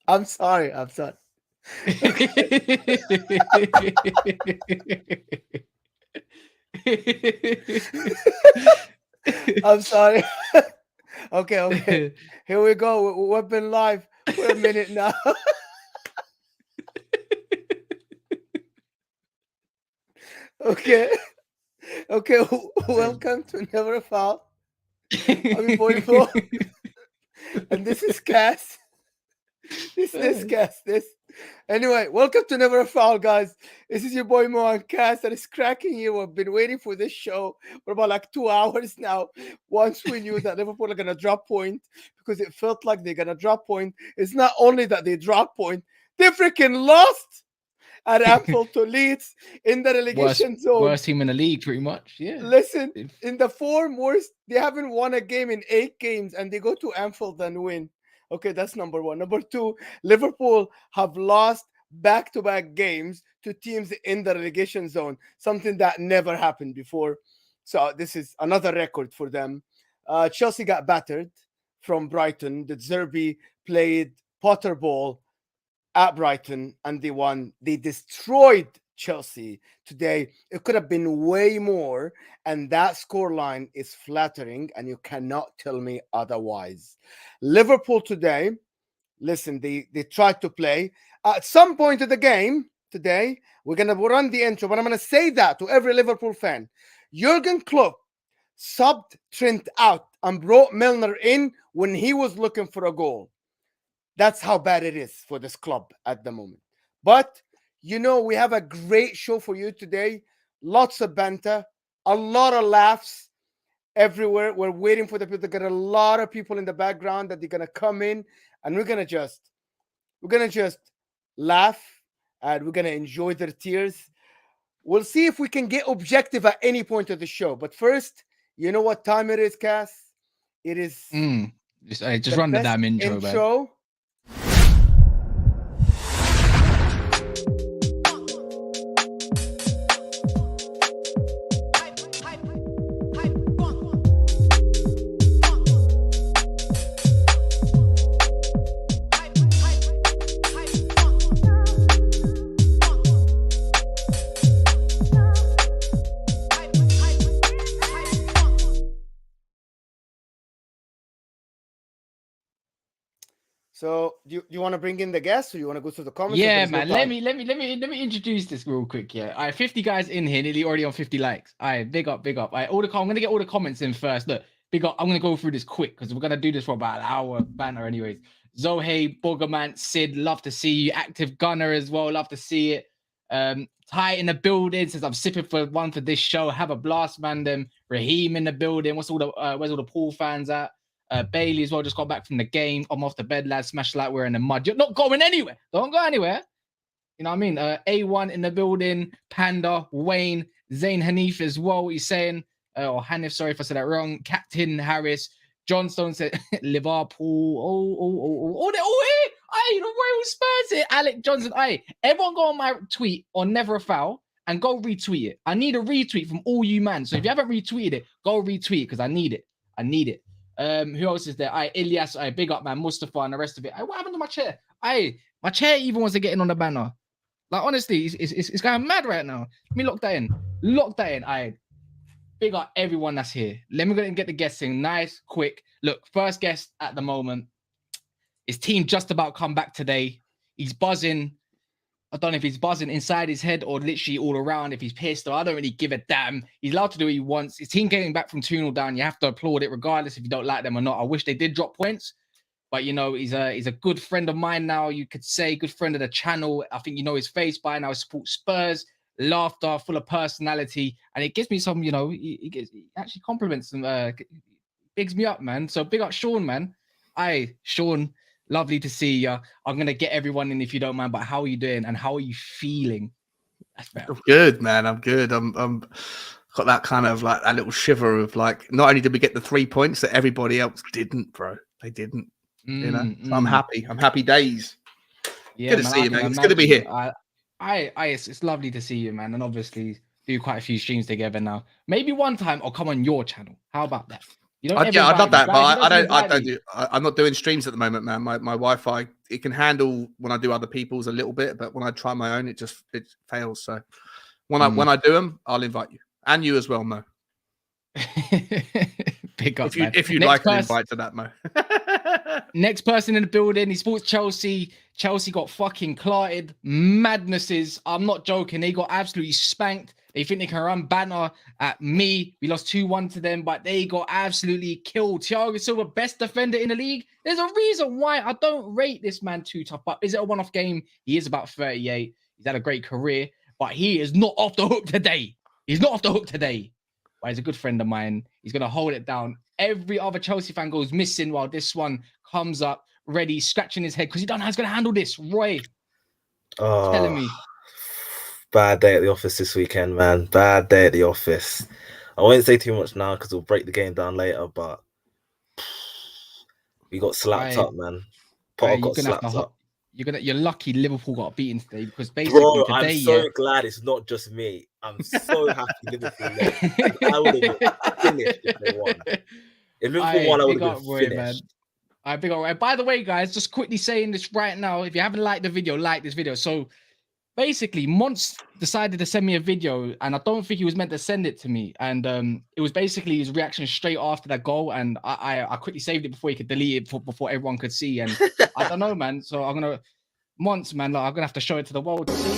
I'm sorry. I'm sorry. I'm sorry. Okay. Here we go. We've been live for a minute now. Okay. Okay. Welcome to Never a Foul. I'm your boy Mo. And this is Cass. This Cass. Anyway, welcome to Never a Foul, guys. This is your boy Mo and Cass that is cracking here. We've been waiting for this show for about like 2 hours now. Once we knew that Liverpool are gonna drop point, because it felt like they're gonna drop point. It's not only that they drop point, they freaking lost at Anfield to Leeds in the relegation zone. Worst team in the league, pretty much. Yeah. Listen, in the form worst, they haven't won a game in 8 games, and they go to Anfield and win. Okay, that's number one. Number two, Liverpool have lost back-to-back games to teams in the relegation zone, something that never happened before. So this is another record for them. Chelsea got battered from Brighton. The Zerbi played Potter ball at Brighton and they won. They destroyed Chelsea today. It could have been way more, and that scoreline is flattering, and you cannot tell me otherwise. Liverpool today, listen, they tried to play. At some point of the game today, we're going to run the intro, but I'm going to say that to every Liverpool fan. Jurgen Klopp subbed Trent out and brought Milner in when he was looking for a goal. That's how bad it is for this club at the moment. But, you know, we have a great show for you today. Lots of banter, a lot of laughs everywhere. We're waiting for the people to get a lot of people in the background that they're going to come in, and we're going to just laugh, and we're going to enjoy their tears. We'll see if we can get objective at any point of the show. But first, you know what time it is, Cass? It is just run the damn intro, man. So, do you want to bring in the guests, or you want to go through the comments? Yeah, man. Let me introduce this real quick. Yeah, all right, 50 guys in here, nearly already on 50 likes. All right, big up. All right, I'm gonna get all the comments in first. Look, big up. I'm gonna go through this quick because we're gonna do this for about an hour banter, anyways. Zohe, Boogerman, Sid, love to see you. Active Gunner as well, love to see it. Ty in the building says I'm sipping for this show. Have a blast, man. Them Raheem in the building. Where's all the pool fans at? Bailey as well, just got back from the game. I'm off to bed, lads. Smash like we're in the mud. You're not going anywhere. Don't go anywhere. You know what I mean? A1 in the building. Panda, Wayne, Zayn Hanif as well. He's saying, or Hanif, sorry if I said that wrong. Captain Harris. Johnstone said Liverpool. The Royal Spurs here. Alec Johnson. Everyone go on my tweet on Never a Foul and go retweet it. I need a retweet from all you, man. So if you haven't retweeted it, go retweet it because I need it. Who else is there? Ilyas, big up, man. Mustafa and the rest of it. What happened to my chair? My chair even wasn't getting on the banner. Like, honestly, it's going mad right now. Let me lock that in. Big up everyone that's here. Let me go and get the guests in. Nice, quick. Look, first guest at the moment. His team just about come back today. He's buzzing. I don't know if he's buzzing inside his head or literally all around, if he's pissed, or I don't really give a damn. He's allowed to do what he wants. His team getting back from 2-0 down. You have to applaud it regardless if you don't like them or not. I wish they did drop points. But, you know, he's a good friend of mine now, you could say. Good friend of the channel. I think you know his face by now. He supports Spurs. Laughter, full of personality. And it gives me some, you know, he actually compliments and bigs me up, man. So big up Sean, man. Sean, lovely to see you. I'm going to get everyone in if you don't mind, but how are you doing and how are you feeling? I'm good, man. I'm good. I'm got that kind of like a little shiver of like, not only did we get the 3 points that everybody else didn't, bro. They didn't, you know? So I'm happy. I'm happy days. Yeah, good to see you, man. It's good to be here. It's lovely to see you, man. And obviously do quite a few streams together now. Maybe one time I'll come on your channel. How about that? You don't Yeah, I'd love that, but guys, I'm not doing streams at the moment, man. My Wi-Fi, it can handle when I do other people's a little bit, but when I try my own, it fails. So when I do them, I'll invite you and you as well, Mo. Pick up, if you'd like an invite to that, Mo. Next person in the building, he sports Chelsea. Chelsea got fucking clarted. Madnesses. I'm not joking. They got absolutely spanked. They think they can run banner at me. We lost 2-1 to them, but they got absolutely killed. Thiago Silva, best defender in the league. There's a reason why I don't rate this man too tough. But is it a one-off game? He is about 38. He's had a great career, but he is not off the hook today. He's not off the hook today. But he's a good friend of mine. He's going to hold it down. Every other Chelsea fan goes missing while this one comes up, ready, scratching his head because he don't know how he's going to handle this. Roy, telling me. Bad day at the office this weekend, man. Bad day at the office. I won't say too much now because we'll break the game down later, but we got slapped up, man. Potter got slapped up. You're lucky Liverpool got beaten today because basically today, I'm so glad it's not just me. I'm so happy Liverpool won. I would have finished if they won. If Liverpool won, I would have been finished. Big up, right? By the way, guys, just quickly saying this right now. If you haven't liked the video, like this video. So basically, Monts decided to send me a video, and I don't think he was meant to send it to me. And it was basically his reaction straight after that goal, and I quickly saved it before he could delete it before everyone could see. And I don't know, man. So I'm gonna Monts, man. Like, I'm gonna have to show it to the world to see.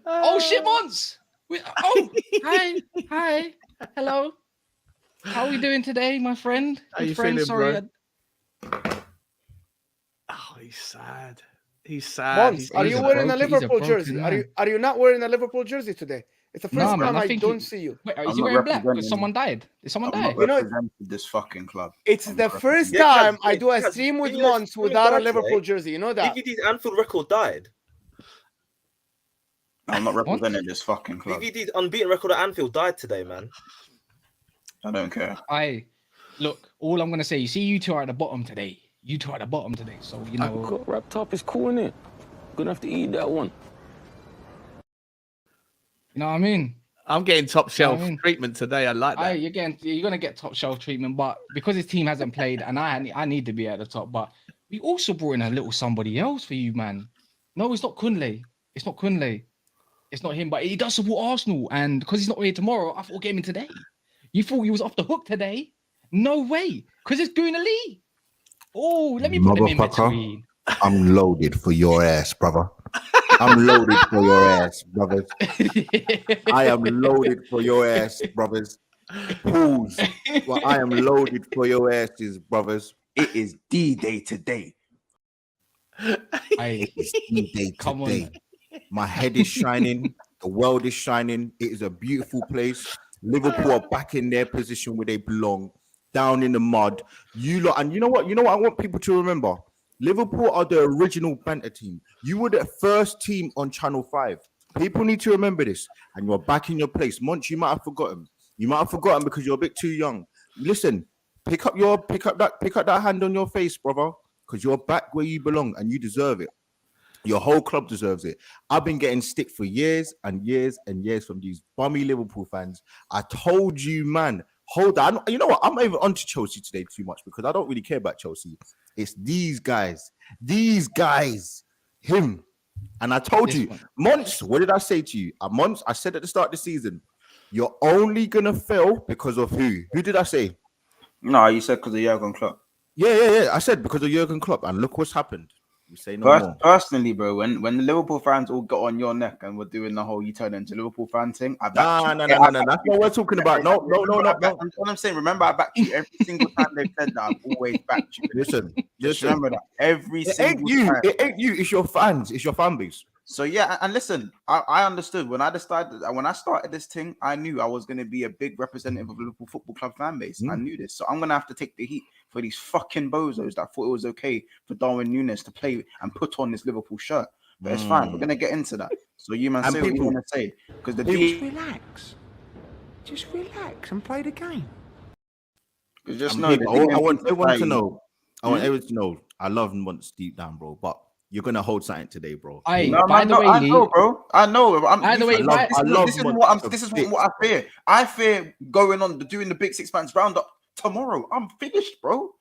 Oh shit, Monts! Oh, hi, hello. How are we doing today, my friend? How you feeling, bro? Oh, he's sad. He's sad. Monts, are you wearing a Liverpool jersey? Are you not wearing a Liverpool jersey today? It's the first time I don't see you. Wait, is he wearing black? Because someone died. Did someone die? You know, this fucking club. It's the first time I do a stream with Monts without a Liverpool jersey. You know that? DVD's Anfield record died. I'm not representing this fucking club. DVD's unbeaten record at Anfield died today, man. I don't care. Look, all I'm gonna say, you see, you two are at the bottom today. You two are at the bottom today. So you know, I got wrapped up. It's cool, innit? Gonna have to eat that one. You know what I mean? I'm getting top shelf treatment today. I like that. You're gonna get top shelf treatment, but because his team hasn't played, and I need to be at the top. But we also brought in a little somebody else for you, man. No, it's not Kunle. It's not Kunle. It's not him, but he does support Arsenal, and because he's not here tomorrow, I thought we'll get him in today. You thought he was off the hook today? No way, because it's Guna Lee. Oh, let me put him in between. I'm loaded for your ass, brother. I'm loaded for your ass, brothers. I am loaded for your ass, brothers. Pools. Well, I am loaded for your asses, brothers. It is D-Day today. It is D-Day today. My head is shining. The world is shining. It is a beautiful place. Liverpool are back in their position where they belong, down in the mud. You lot, and you know what? You know what I want people to remember? Liverpool are the original banter team. You were the first team on Channel 5. People need to remember this. And you're back in your place. Monts, you might have forgotten. You might have forgotten because you're a bit too young. Listen, pick up that hand on your face, brother, because you're back where you belong and you deserve it. Your whole club deserves it. I've been getting stick for years and years and years from these bummy Liverpool fans. I told you, man. Hold on. You know what? I'm not even onto Chelsea today too much because I don't really care about Chelsea. It's these guys. Him. And I told you, Monts, what did I say to you? Monts, I said at the start of the season, you're only going to fail because of who? Who did I say? No, you said because of Jurgen Klopp. Yeah. I said because of Jurgen Klopp. And look what's happened. You say no more. Personally, bro, when the Liverpool fans all got on your neck and were doing the whole you turn into Liverpool fan thing, I backed you. No. That's what we're talking about. No. What I'm saying, remember, I backed you every single time they said that. I've always backed you. Listen. Remember that every single time. It ain't you. It's your fans. It's your fan base. So yeah, and listen, I understood when I started this thing, I knew I was going to be a big representative of Liverpool Football Club fan base. I knew this, so I'm going to have to take the heat for these fucking bozos that thought it was okay for Darwin Núñez to play and put on this Liverpool shirt. But it's fine. We're going to get into that. So you man, say what you want to say, because just relax and play the game. Just know. I want everyone to know. I want everyone to know I love Monts deep down, bro. But you're gonna hold something today, bro. By the way, I know, bro. I know. By the way, this is what I fear. I fear going on doing the Big Six Man's roundup tomorrow. I'm finished, bro.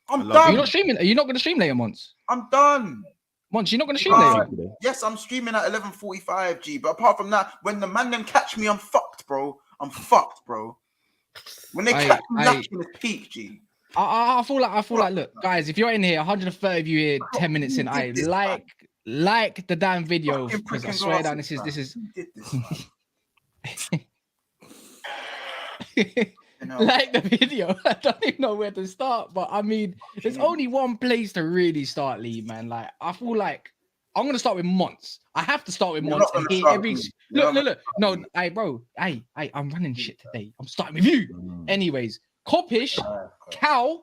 I'm done. You're not streaming. Are you not going to stream later, Monts? I'm done. Monts, you're not going to stream later. Yes, I'm streaming at 11:45 G. But apart from that, when the man them catch me, I'm fucked, bro. I'm fucked, bro. When they catch me lacking his peak, G. I feel like, look, guys, if you're in here, 130 of you here, 10 minutes in, I like the damn video because I swear down, this is. Like the video. I don't even know where to start, but I mean, there's only one place to really start, Lee, man. Like, I feel like I'm gonna start with Monts. I have to start with Monts and hear every look. No, I'm running shit today. I'm starting with you. Anyways, Kopish, Callum,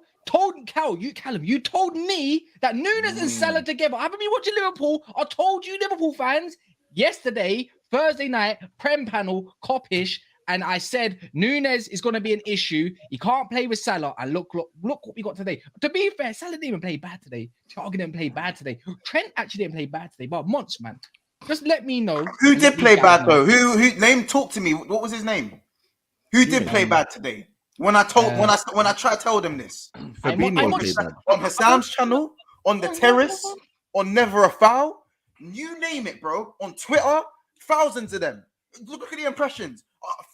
you told me that Nunes and Salah together. I haven't been watching Liverpool. I told you, Liverpool fans, yesterday, Thursday night, Prem panel, Kopish. And I said Nunes is going to be an issue. He can't play with Salah. And look what we got today. To be fair, Salah didn't even play bad today. Thiago didn't play bad today. Trent actually didn't play bad today. But Monts, man, just let me know. Who did play bad though? Who name? Talk to me. What was his name? Who did play bad today? When I tried to tell them this on Hassam's channel, on the terrace, on Never a Foul, you name it, bro. On Twitter, thousands of them. Look at the impressions.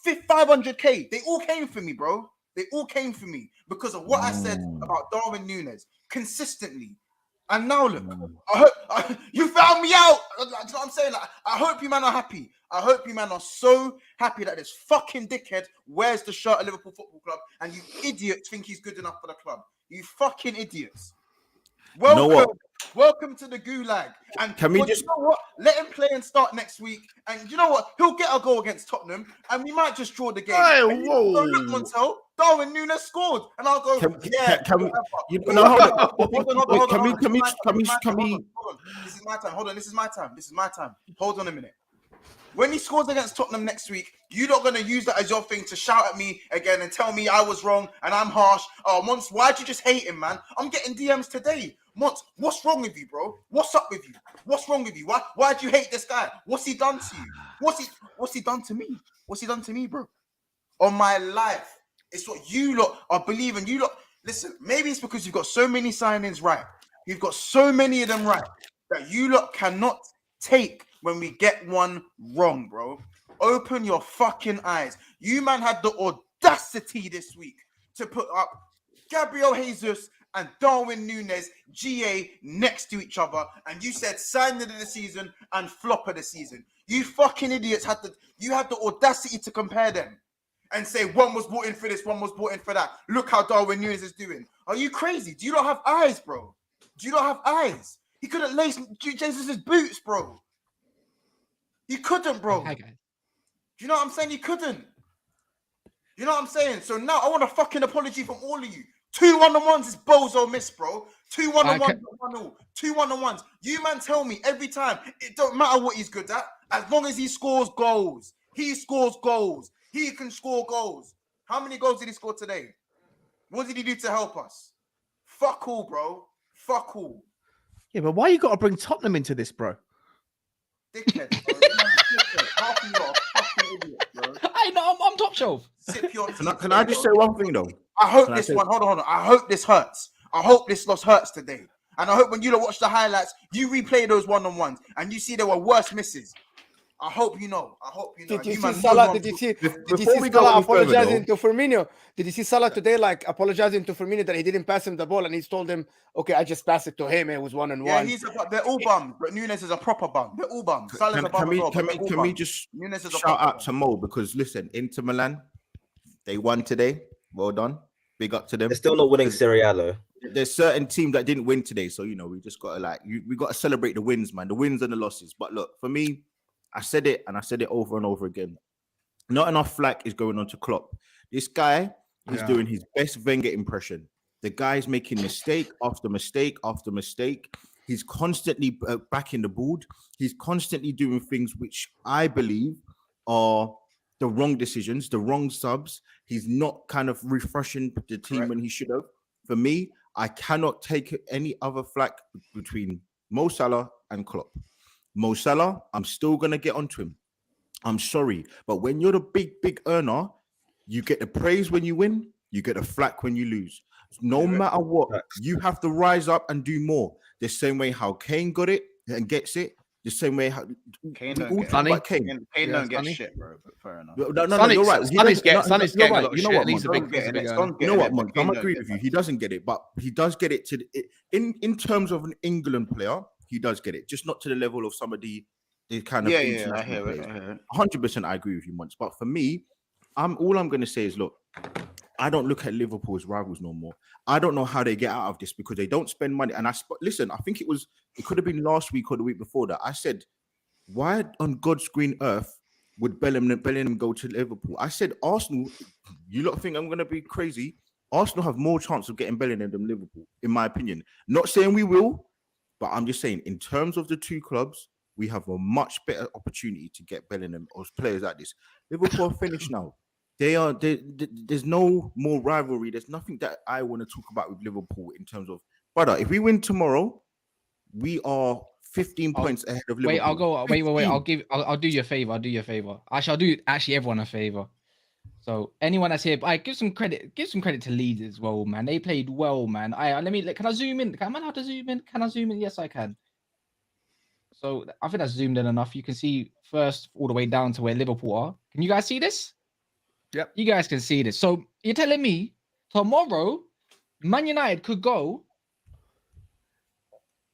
500k. They all came for me, bro. They all came for me because of what I said about Darwin Nunes consistently. And now look, I hope you found me out. You know what I'm saying? Like, I hope you man are happy. I hope you man are so happy that this fucking dickhead wears the shirt of Liverpool Football Club and you idiots think he's good enough for the club. You fucking idiots. Welcome to the gulag. And can we you know what? Let him play and start next week. And you know what? He'll get a goal against Tottenham, and we might just draw the game. Hey, look, Montel, Darwin Nunes scored, and I'll go. Can we? This is my time. Hold on. This is my time. Hold on a minute. When he scores against Tottenham next week, you're not going to use that as your thing to shout at me again and tell me I was wrong and I'm harsh. Oh, Monts, why'd you just hate him, man? I'm getting DMs today. Monts, what's wrong with you, bro? What's up with you? What's wrong with you? Why'd you hate this guy? What's he done to you? What's he done to me? What's he done to me, bro? On my life. It's what you lot are believing. You lot, listen, maybe it's because you've got so many signings right. You've got so many of them right that you lot cannot take when we get one wrong, bro. Open your fucking eyes. You man had the audacity this week to put up Gabriel Jesus and Darwin Nunes, GA, next to each other, and you said signing of the season and flop of the season. You fucking idiots had the audacity to compare them and say one was bought in for this, one was bought in for that. Look how Darwin Nunes is doing. Are you crazy? Do you not have eyes, bro? Do you not have eyes? He couldn't lace Jesus' boots, bro. He couldn't, bro. Okay. Do you know what I'm saying? He couldn't. You know what I'm saying? So now I want a fucking apology from all of you. 2 1-on-1s is bozo miss, bro. 2 1-on-1s, 1-0. 2 1-on-1s. You man tell me every time, it don't matter what he's good at, as long as he scores goals. He scores goals. He can score goals. How many goals did he score today? What did he do to help us? Fuck all, bro. Fuck all. Yeah, but why you got to bring Tottenham into this, bro? Dickhead, bro. Half of you are fucking idiots, bro. I know, I'm top shelf. Can I just say one thing though? I hope hold on. I hope this hurts. I hope this loss hurts today. And I hope when you watch the highlights, you replay those 1-on-1s and you see there were worse misses. I hope you know. Did you see Salah? Did you see Salah apologizing to Firmino? Did you see Salah today apologizing to Firmino that he didn't pass him the ball and he's told him, "Okay, I just passed it to him. It was 1-on-1." Yeah, they're all bums, but Nunes is a proper bum. They're all bums. Can we just shout out to Mo because listen, Inter Milan, they won today. Well done. Big up to them. They're still not winning Serie A though. There's certain teams that didn't win today, so we just gotta we gotta celebrate the wins, man. The wins and the losses. But look, for me, I said it and I said it over and over again. Not enough flack is going on to Klopp. This guy is doing his best Wenger impression. The guy's making mistake after mistake after mistake. He's constantly backing the board. He's constantly doing things which I believe are the wrong decisions, the wrong subs. He's not kind of refreshing the team when he should have. For me, I cannot take any other flack between Mo Salah and Klopp. Mo Salah, I'm still going to get onto him. I'm sorry. But when you're the big earner, you get the praise when you win, you get the flack when you lose. No matter what, you have to rise up and do more. The same way how Kane got it and gets it. The same way how Kane we don't all get talk it. about Kane. Kane don't get Sonny. shit, bro. But fair enough. No, you're right. Sonny's getting a lot You know of what, shit. He's a Monts? big earner. You know what, Monts? I'm agree with you. He doesn't get it, but he does get it in terms of an England player. He does get it, just not to the level of some of the kind of international players. 100%, I agree with you, Monts. But for me, all I'm going to say is, look, I don't look at Liverpool as rivals no more. I don't know how they get out of this because they don't spend money. And listen, I think it could have been last week or the week before that. I said, why on God's green earth would Bellingham go to Liverpool? I said, Arsenal, you lot think I'm going to be crazy? Arsenal have more chance of getting Bellingham than Liverpool, in my opinion. Not saying we will, but I'm just saying, in terms of the two clubs, we have a much better opportunity to get Bellingham or players like this. Liverpool are finished now. There's no more rivalry. There's nothing that I want to talk about with Liverpool in terms of, brother, if we win tomorrow, we are 15 points ahead of Liverpool. Wait, I'll go. Wait. I'll do you a favor. I'll do you a favor. I'll do everyone a favor. So anyone that's here, I give some credit. Give some credit to Leeds as well, man. They played well, man. Can I zoom in? Am I allowed to zoom in? Can I zoom in? Yes, I can. So I think that's zoomed in enough. You can see first all the way down to where Liverpool are. Can you guys see this? Yep. You guys can see this. So you're telling me tomorrow, Man United could go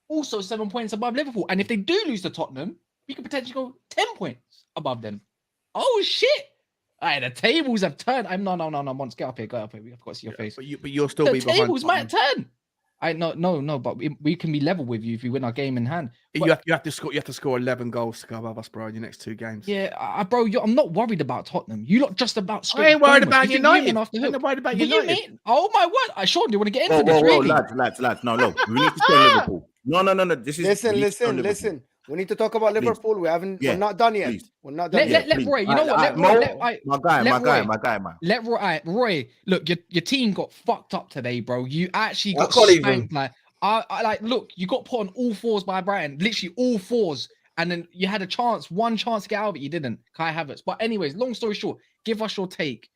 also 7 points above Liverpool. And if they do lose to Tottenham, we could potentially go 10 points above them. Oh, shit. All right, the tables have turned. No, Monts, get up here. We've got to see your face. But you'll still be behind. The tables might turn. No, but we can be level with you if we win our game in hand. But, you have to score 11 goals to go above us, bro, in your next two games. Yeah, bro, I'm not worried about Tottenham. You lot just about. I ain't worried about United. I'm not worried about United. Oh my word! Sean, do you want to get into this? Whoa, really? lads. No. We need to stay in Liverpool. No. This is Listen. We need to talk about Liverpool. We're not done yet. Please. We're not done yet. Let Roy. You know what? My guy, man. Let Roy. Look, your team got fucked up today, bro. You actually got spanked. Look, you got put on all fours by Brighton. Literally all fours. And then you had one chance to get out of it. You didn't. Kai Havertz. But anyways, long story short, give us your take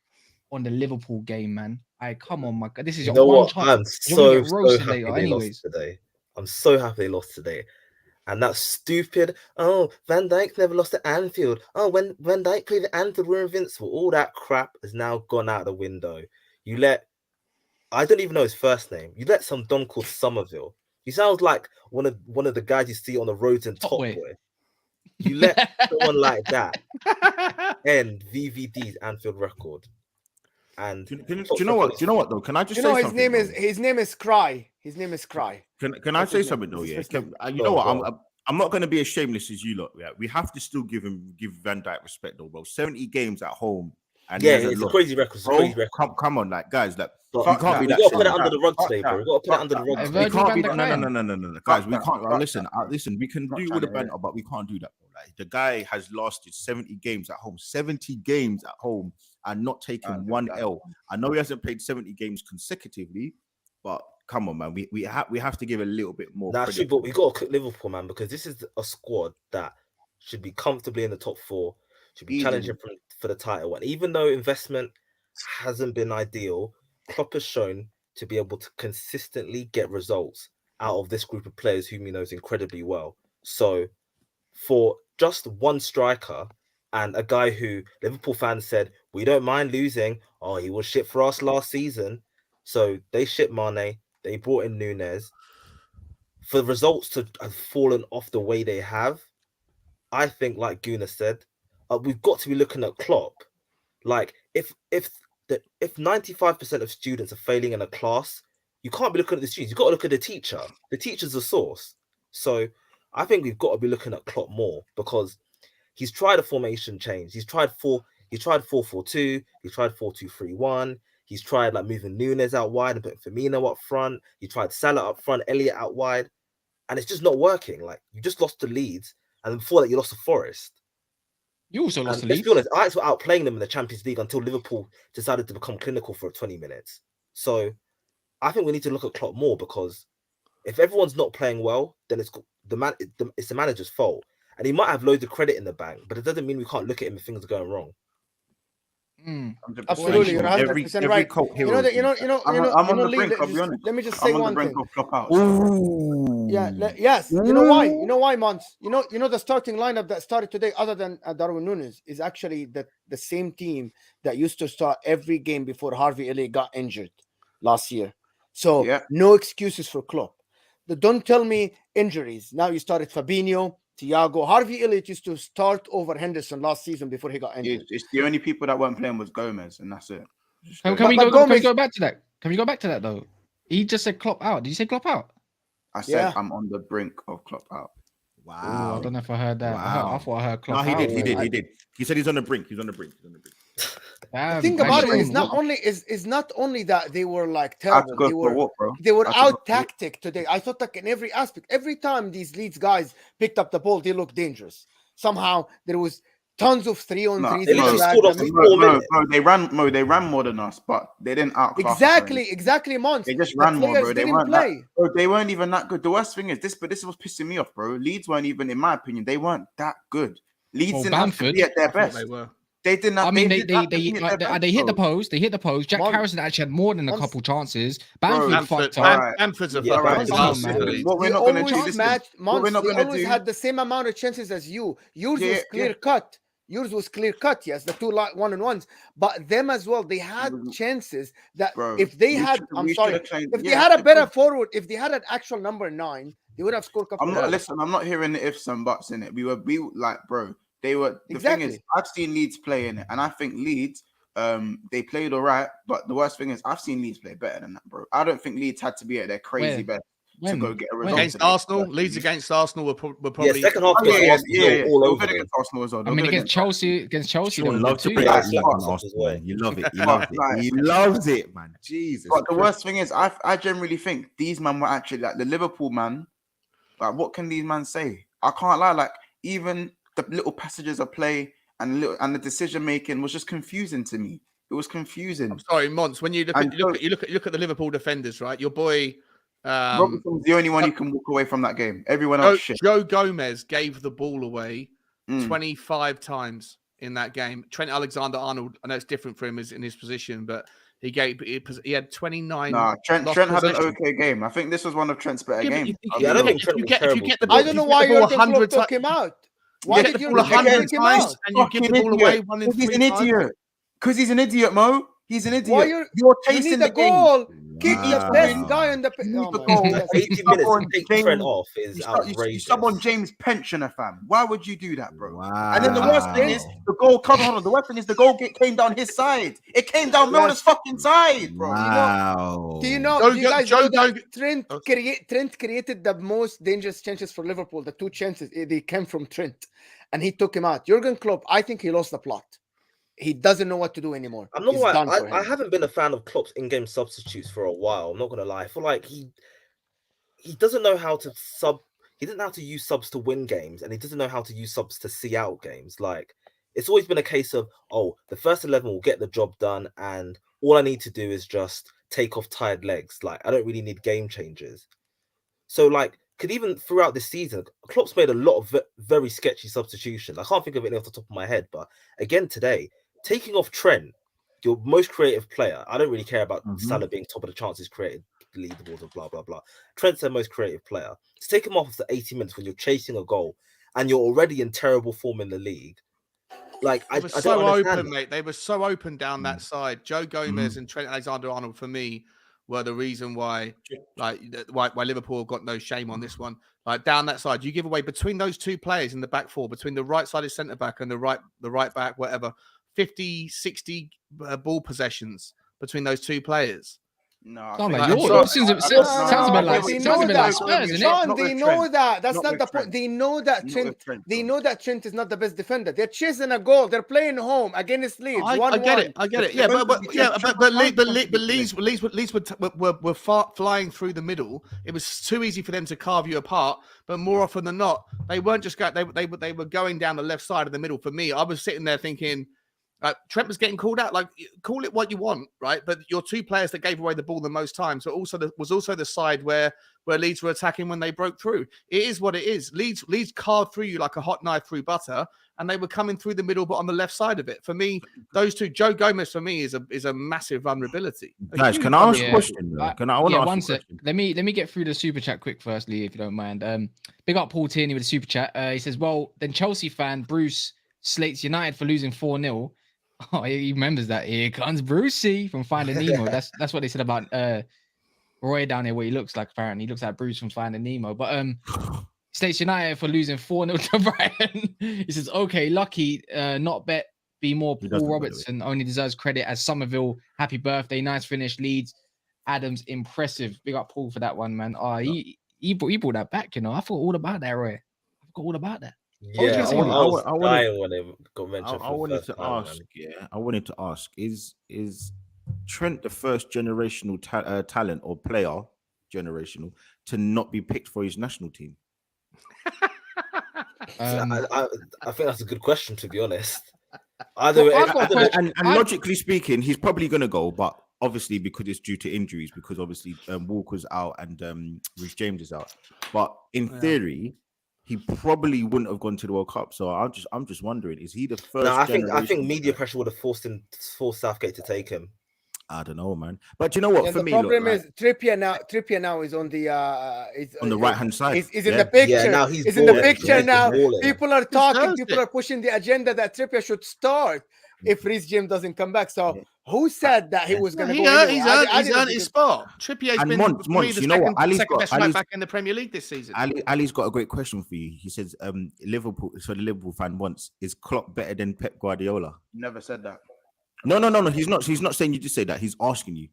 on the Liverpool game, man. Come on, my God. This is your one chance. I'm so happy they lost today. I'm so happy they lost today. And that stupid, Van Dijk never lost at Anfield. Oh, when Van Dijk played at Anfield, we're invincible. All that crap has now gone out the window. I don't even know his first name. You let some Dom called Somerville. He sounds like one of the guys you see on the roads in Top Boy. You let someone like that end VVD's Anfield record. And do you know what? Though, can I just say something? His name is Cry. His name is Cry. Can I say something though? Yeah. You know what? I'm not going to be as shameless as you lot. Yeah, we have to still give Van Dijk respect though, bro. 70 games at home. And it's a crazy record. Come on, guys, you can't be that. We got to put it under the rug today, bro. We got to put it under the rug. We can't be no, guys. We can't. Listen. We can do all the banter, but we can't do that. Bro. Like, the guy has lasted 70 games at home. 70 games at home and not taken one L. I know he hasn't played 70 games consecutively, but come on, man. We have to give a little bit more. Actually, but we got to cook Liverpool, man, because this is a squad that should be comfortably in the top four. Should be challenging for the title. And even though investment hasn't been ideal, Klopp has shown to be able to consistently get results out of this group of players whom he knows incredibly well. So for just one striker and a guy who Liverpool fans said, we don't mind losing. Oh, he was shit for us last season. So they shipped Mane. They brought in Nunez. For the results to have fallen off the way they have, I think, like Guna said, we've got to be looking at Klopp. Like, if 95% of students are failing in a class, you can't be looking at the students. You've got to look at the teacher. The teacher's the source. So I think we've got to be looking at Klopp more because he's tried a formation change. He's tried 4-4-2. He tried 4-2-3-1. He's tried like moving Nunez out wide and putting Firmino up front. He tried Salah up front, Elliott out wide, and it's just not working. Like, you just lost to Leeds, and before that you lost to Forest. You also lost to Leeds. Let's be honest, Ajax were outplaying them in the Champions League until Liverpool decided to become clinical for 20 minutes. So I think we need to look at Klopp more, because if everyone's not playing well, then it's the manager's fault. And he might have loads of credit in the bank, but it doesn't mean we can't look at him if things are going wrong. Absolutely, you're 100% right. cult You hero know that. is- You know. I'm on the Lee, brink. I'll be honest. let me just I'm say on the one brink thing. of Klopp out. Yes. You know why? You know why, Monts? You know the starting lineup that started today, other than Darwin Núñez, is actually the same team that used to start every game before Harvey Elliott got injured last year. So Yeah. no excuses for Klopp. Don't tell me injuries. Now you started Fabinho, Thiago. Harvey Elliott used to start over Henderson last season before he got injured. It's the only people that weren't playing was Gomez, and that's it. Can we go back to that? Can we go back to that though? He just said Klopp out. Did you say Klopp out? I said Yeah. I'm on the brink of Klopp out. Ooh, I don't know if I heard that. I thought I heard Klopp No, he out. did. He did. He said he's on the brink. He's on the brink. The thing about it is not only that they were like I had to terrible. go They for a were walk, bro. they were I had to go out for a walk. tactic today. I thought like in every aspect, every time these Leeds guys picked up the ball, they looked dangerous. Somehow there was tons of 3-on-3s. They literally scored off the 4 minutes. They ran more than us, but they didn't outclass us. Exactly, Monts. They just The ran more, players bro. They didn't weren't play. they weren't even that good. The worst thing is this, but this was pissing me off, bro. Leeds weren't even, in my opinion, they weren't that good. Leeds didn't have to be at their best. They were. They didn't. I mean, they hit the best, post. They hit the post. Jack Monts. Harrison actually had more than a couple chances. Bro, Bamford fucked up. Bamford's a Yeah, fucking right. disaster. Man. What we're They not going to always do, listen, matched, what Monts, we're not they going to always do. had the same amount of chances as you. Yours Yeah, was clear cut. Yours was clear cut, yes, the 2 1-on-1s. But them as well, they had chances that Bro, if they we had, should- I'm we sorry, should have claimed- if they yeah, had a they better could. forward, if they had an actual number 9, they would have scored a couple I'm of not goals. listen. I'm not hearing the ifs and buts in it. We like, bro. They were. The Exactly. thing is, I've seen Leeds play in it, and I think Leeds, they played all right. But the worst thing is, I've seen Leeds play better than that, bro. I don't think Leeds had to be at their crazy best to go get a result Against today. Arsenal, Leeds against Arsenal were probably. Yeah, second half Oh, yeah, against Arsenal, yeah. all They were over good them. against Arsenal as well. I They were mean, good against Chelsea, they Sean were loves to too. play Yeah, that yeah. Arsenal, man. You love it. He loves it. He loves it, man. Jesus. But the Christ. worst thing is, I generally think these men were actually like the Liverpool man. Like, what can these men say? I can't lie. Like, even the little passages of play and the decision making was just confusing to me. It was confusing. I'm sorry, Monts. When you look at the Liverpool defenders, right? Your boy Robinson's the only one you can walk away from that game. Everyone else, shit. Joe Gomez gave the ball away Mm. 25 times in that game. Trent Alexander-Arnold, I know it's different for him in his position, but he had 29. Nah, Trent lost had an possession. okay game. I think this was one of Trent's better Yeah, but games. Yeah, I don't think if Trent you was get terrible. the ball, I don't know why Jurgen Jurgen Klopp took him out. Why you did get the Jurgen ball Klopp 100 take him times out? and you give the ball away one in He's 3 an times. idiot. Because he's an idiot, Mo. He's an idiot. Why You're you chasing need the the goal. Kick the Wow. best guy on the pitch. You need Oh the my goal. God. 80 minutes to take Trent off is outrageous. You sub on James Pensioner, fam. Why would you do that, bro? Wow. And then the worst thing is the goal. Hold on. The worst thing is the goal came down his side. It came down Milner's fucking side, bro. Wow. Do you know? Joe Do you guys Joe know that Joe- Trent created the most dangerous chances for Liverpool? The 2 chances they came from Trent, and he took him out. Jurgen Klopp, I think he lost the plot. He doesn't know what to do anymore. I'm not It's gonna done lie, for him. I haven't been a fan of Klopp's in-game substitutes for a while. I'm not gonna lie. I feel like he doesn't know how to sub. He doesn't know how to use subs to win games, and he doesn't know how to use subs to see out games. Like, it's always been a case of, oh, the first 11 will get the job done, and all I need to do is just take off tired legs. Like, I don't really need game changers. So, like, could even throughout this season, Klopp's made a lot of very sketchy substitutions. I can't think of any off the top of my head, but again today, taking off Trent, your most creative player. I don't really care about Salah being top of the chances created, leaderboards, and blah blah blah. Trent's their most creative player. To take him off after 80 minutes when you're chasing a goal and you're already in terrible form in the league, like I They were don't so understand. open, mate. They were so open down that side. Joe Gomez and Trent Alexander-Arnold, for me, were the reason why Liverpool got no shame on this one. Like, down that side, you give away between those 2 players in the back 4, between the right-sided centre back and the right back, whatever, 50, 60 ball possessions between those 2 players. No, Sounds like like yours. yours. Sounds a bit like They sounds know a bit that. like Spurs, isn't it? Sean, they know that. That's Not not with the point. Trent. They know that Not Trent. with Trent, They bro. know that Trent is not the best defender. They're chasing a goal. They're playing home against Leeds. I 1-1. get it. Yeah, but Leeds were flying through the middle. It was too easy for them to carve you apart. But more often than not, they weren't just going. They were going down the left side of the middle. For me, I was sitting there thinking, Trent was getting called out. Like, call it what you want, right? But your two players that gave away the ball the most times was also the side where Leeds were attacking when they broke through. It is what it is. Leeds carved through you like a hot knife through butter, and they were coming through the middle, but on the left side of it. For me, those two, Joe Gomez for me is a massive vulnerability. Guys, can I ask a question? I want to ask one a sec. question. Let me get through the super chat quick firstly, if you don't mind. Big up Paul Tierney with the super chat. He says, well, then Chelsea fan Bruce slates United for losing 4-0. Oh, he remembers that. Here comes Brucey from Finding Nemo. That's what they said about Roy down here, what he looks like. Apparently, he looks like Bruce from Finding Nemo. But States United for losing 4-0 to Brighton. He says, okay, lucky, not bet. Be more Paul Robertson only deserves credit as Somerville. Happy birthday, nice finish. Leeds, Adams, impressive. Big up Paul for that one, man. Oh, he brought that back. You know, I forgot all about that, Roy. I forgot all about that. Yeah, I was when it got mentioned. I wanted to ask. Yeah, I wanted to ask: Is Trent the first generational talent or player generational to not be picked for his national team? I think that's a good question, to be honest. And logically speaking, he's probably going to go, but obviously because it's due to injuries, because obviously Walker's out and Reece James is out. But in theory, he probably wouldn't have gone to the World Cup. So I'm just wondering, is he the first? No, I think media pressure would have forced Southgate to take him. I don't know, man. But you know what? For the me, problem is Trippier now is on the right hand side. He's in the picture. Yeah, now he's in the picture now. balling. People are talking. People are pushing the agenda that Trippier should start if Reece James doesn't come back. So who said that he was going to go? He's earned his spot. Trippier's been the second best right back in the Premier League this season. Ali's got a great question for you. He says, Liverpool. So the Liverpool fan wants, is Klopp better than Pep Guardiola? Never said that. No. He's not saying you just say that. He's asking you.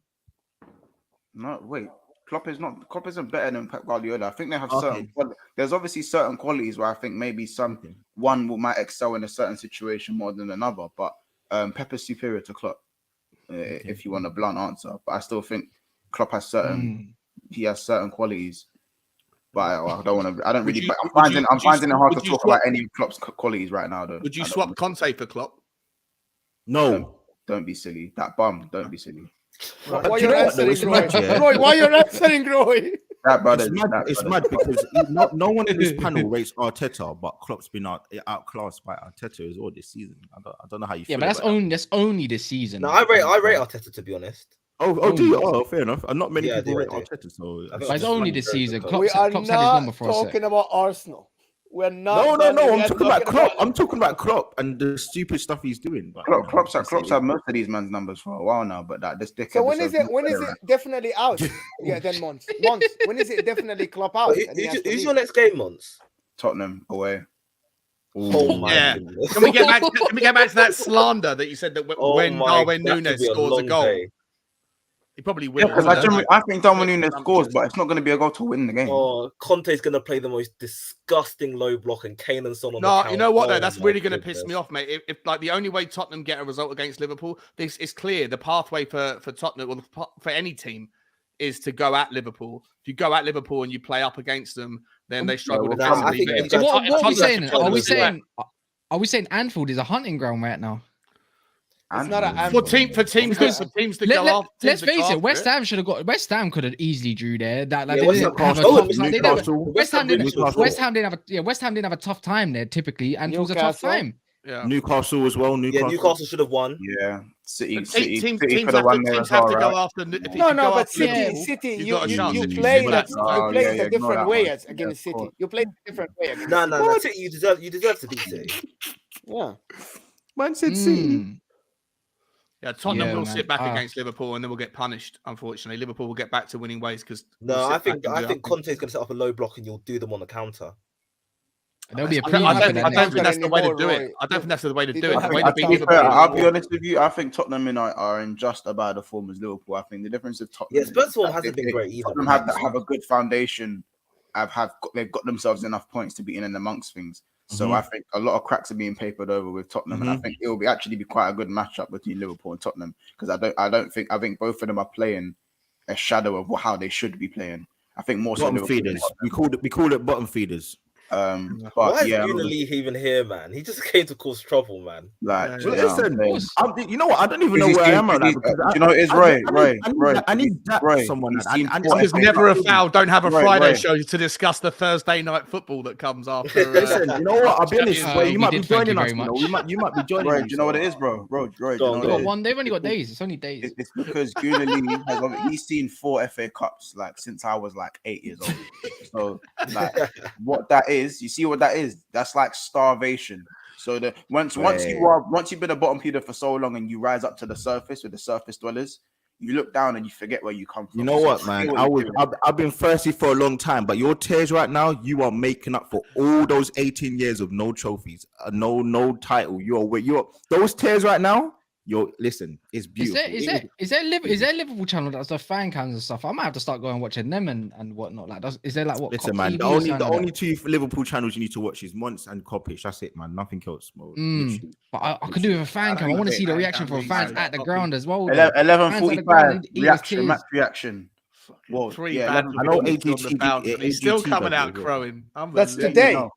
No, wait. Klopp isn't better than Pep Guardiola. I think they have certain. There's obviously certain qualities where I think maybe one might excel in a certain situation more than another. But Pep is superior to Klopp, if you want a blunt answer. But I still think Klopp has certain. He has certain qualities. But I don't want to. I don't really. I'm finding it hard to talk about any of Klopp's qualities right now, though. Would you swap Conte for Klopp? No. Don't be silly. That bum. Don't be silly. Why you're answering, Roy? Why you're answering, Roy? It's mad because no one in this panel rates Arteta, but Klopp's been outclassed by Arteta as well this season. I don't know how you feel. Yeah, but that's only this season. No, I rate Arteta, to be honest. Oh, do you? Oh, fair enough. And not many people rate Arteta, so but it's only this season. We are not talking about Arsenal. We're not. No. I'm talking about Klopp. I'm talking about Klopp and the stupid stuff he's doing. Klopp's had most of these man's numbers for a while now, but this dickhead. So when is it definitely out? Yeah, then Monts. When is it definitely Klopp out? Who's your next game, Monts? Tottenham away. Oh my goodness. Can we get back to that slander that you said that when Darwin Núñez scores a goal? He probably will. Yeah, I think Darwin Núñez scores, but it's not going to be a goal to win the game. Oh, Conte's going to play the most disgusting low block, and Kane and Son on the count. You know what, though? That's really going to piss me off, mate. If like the only way Tottenham get a result against Liverpool, this is clear. The pathway for Tottenham, or for any team, is to go at Liverpool. If you go at Liverpool and you play up against them, then they struggle defensively. What are we saying? Are we saying Anfield is a hunting ground right now? It's not a for teams to go off. Let's face it. West Ham should have got. West Ham could have easily drew there. West Ham didn't have a tough time there. Typically, and it was a tough time. Yeah. Newcastle as well. Newcastle should have won. Yeah, City teams have to go after. No, but City, you play a different way against City. You play a different way. No, City, you deserve to beat City. Yeah, Man said City. Yeah, Tottenham will sit back against Liverpool and then we'll get punished. Unfortunately, Liverpool will get back to winning ways because I think Conte's going to set up a low block and you'll do them on the counter. There'll be a I don't think that's the way to do it. I don't think that's the way to do it. I'll be honest with you. I think Tottenham are in just about the form as Liverpool. I think the difference is Tottenham. Yeah, Spurs form hasn't been great either. Tottenham have a good foundation. They've got themselves enough points to be in and amongst things. So I think a lot of cracks are being papered over with Tottenham, and I think it will actually be quite a good matchup between Liverpool and Tottenham because I think both of them are playing a shadow of how they should be playing. I think more bottom feeders. We call it bottom feeders. But Why is yeah, Unali even here, man? He just came to cause trouble, man. like, Yeah, you yeah. know what I'm Listen, saying? you know what? I don't even know He's where I seen- am right now. he's- Because do you know what it is, Roy? I need that Roy, someone. he's I seen need four Because FA never a Cup. foul. Don't have a Right, Friday right. show to discuss the Thursday night football that comes after. Listen, you know what? I'll be honest. Champions Well, League. you We might be did, thank you joining us. very You know, much. you might be joining Roy, me. do you know what it is, bro? Roy, do you Go know on, what They've it got is? one. They've only got days. It's only days. It's because Unali he's seen 4 FA Cups like since I was like 8 years old. So like what that is, you see what that is? That's like starvation. So the once you've been a bottom feeder for so long and you rise up to the surface with the surface dwellers, you look down and you forget where you come from. You know So what, man? I've been thirsty for a long time, but your tears right now, you are making up for all those 18 years of no trophies, no title. You're those tears right now. Listen, it's beautiful. Is there a Liverpool channel that's the fan cams and stuff? I might have to start going and watching them and whatnot. Like, is there like what? Listen, Cop man. TV The or only something like only that? two Liverpool channels you need to watch is Monts and Copish. That's it, man. Nothing else, bro. Literally. But I could do with a fan cam. I want to see the reaction from fans at the ground as well. though. 11:45 reaction, tears. match reaction. Well, Three yeah, bad 11:45. I know on the ATT bounce, and he's still coming out crowing. That's Unbelievable. today. No.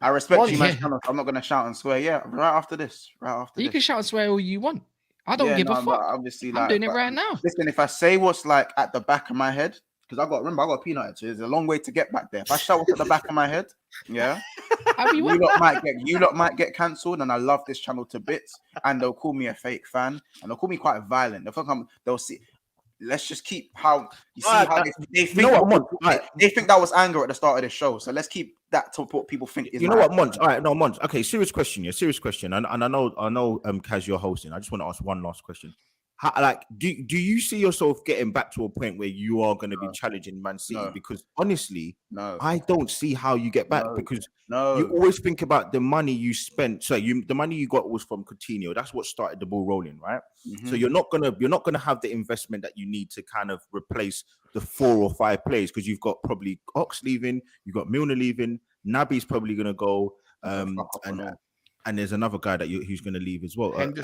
I respect One- you, man. Yeah. I'm not gonna shout and swear. Yeah, right after this. You can shout and swear all you want. I don't give a but fuck. obviously, I'm doing it right now. Listen, if I say what's like at the back of my head, because I got a peanut head, so there's a long way to get back there. If I shout what's at the back of my head, yeah, How you you want? lot might get cancelled, and I love this channel to bits, and they'll call me a fake fan, and they'll call me quite violent. They'll see. Let's just keep how you see how they think. You know what, Monts? They think that was anger at the start of the show, so let's keep that to what people think is. You know what, Monts? All right, no, Monts. Okay, serious question. Yeah, serious question. And I know, Kaz, you're hosting. I just want to ask one last question. How, like, do you see yourself getting back to a point where you are going to be challenging Man City? No. Because honestly, No, I don't see how you get back because you always think about the money you spent. So the money you got was from Coutinho. That's what started the ball rolling, right? Mhm. So you're not gonna have the investment that you need to kind of replace the 4 or 5 players because you've got probably Ox leaving, you've got Milner leaving, Naby's probably gonna go, and there's another guy who's going to leave as well. And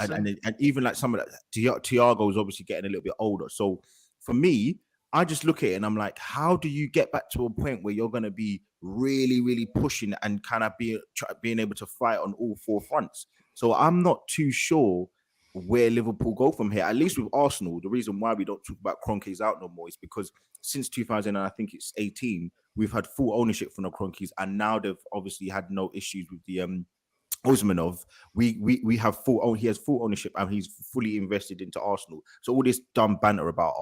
even like some of that, Thiago is obviously getting a little bit older. So for me, I just look at it and I'm like, how do you get back to a point where you're going to be really, really pushing and kind of being able to fight on all 4 fronts? So I'm not too sure where Liverpool go from here. At least with Arsenal, the reason why we don't talk about Kroenke's out no more is because since 2018, we've had full ownership from the Kroenkes, and now they've obviously had no issues with the Osmanov. We have he has full ownership and he's fully invested into Arsenal. So all this dumb banter about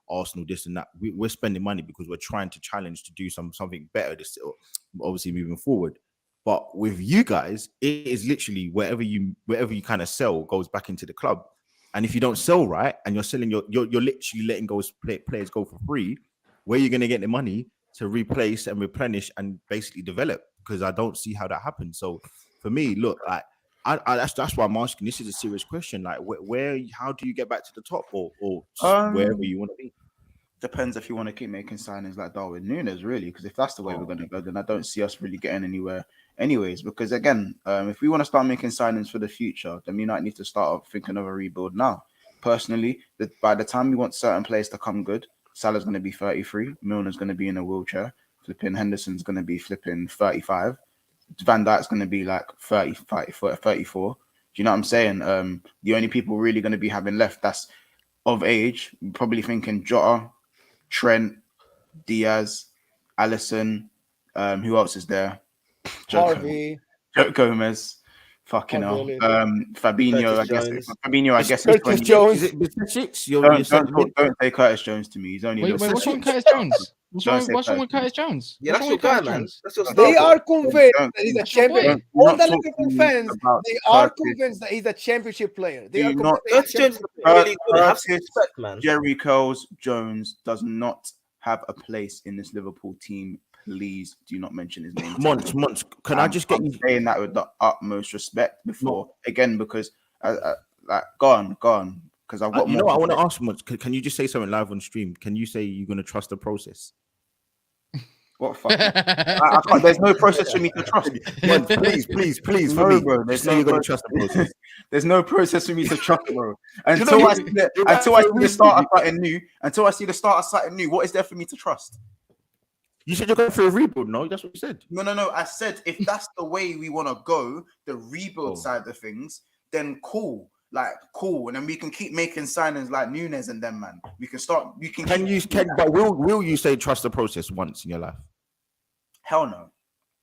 Arsenal, this and that, we're spending money because we're trying to challenge to do something better this obviously moving forward. But with you guys, it is literally wherever you kind of sell goes back into the club. And if you don't sell right and you're selling you're literally letting players go for free, where are you going to get the money to replace and replenish and basically develop? Because I don't see how that happens. So for me, look, like that's why I'm asking. This is a serious question. Like, how do you get back to the top, or wherever you want to be? Depends if you want to keep making signings like Darwin Núñez, really. Because if that's the way we're going to go, then I don't see us really getting anywhere, anyways. Because again, if we want to start making signings for the future, then we might need to start thinking of a rebuild now. Personally, by the time we want certain players to come good, Salah's going to be 33, Milner's going to be in a wheelchair, flipping Henderson's going to be flipping 35. Van Dijk's going to be like 34. Do you know what I'm saying? The only people really going to be having left that's of age, probably thinking Jota, Trent, Diaz, Alisson. Who else is there? Harvey. Joe Gomez. Fucking hell. Fabinho, I guess. Curtis Jones. Is it Besic? Don't say Curtis Jones to me. He's only. Wait, what's wrong with Curtis Jones? What's wrong with Curtis Jones? Yeah, that's your guy, man. That's your They star. are convinced that he's a That's your champion. boy. All Not the talk Liverpool to me fans, about they are Curtis. convinced that he's a championship player. They Do are not- convinced that he's a Curtis Jones is championship really good. Have some respect, man. Jerry Curls Jones does not have a place in this Liverpool team. Please do not mention his name. Monts. Can I just get I'm you? saying that with the utmost respect before again because like gone because I've got You more. know what I want to ask, Monts? Can you just say something live on stream? Can you say you're going to trust the process? What fuck? I can't, there's no process for me to trust. Monts, please, No, for me. bro, Just say you're going to trust the process. There's no process for me to trust, bro. know, Until I you're see the start of something new. What is there for me to trust? You said you're going for a rebuild, no? That's what you said. No. I said if that's the way we want to go, the rebuild side of things, then cool. Like cool, and then we can keep making signings like Nunes and them, man. We can start. We can. But will you say trust the process once in your life? Hell no,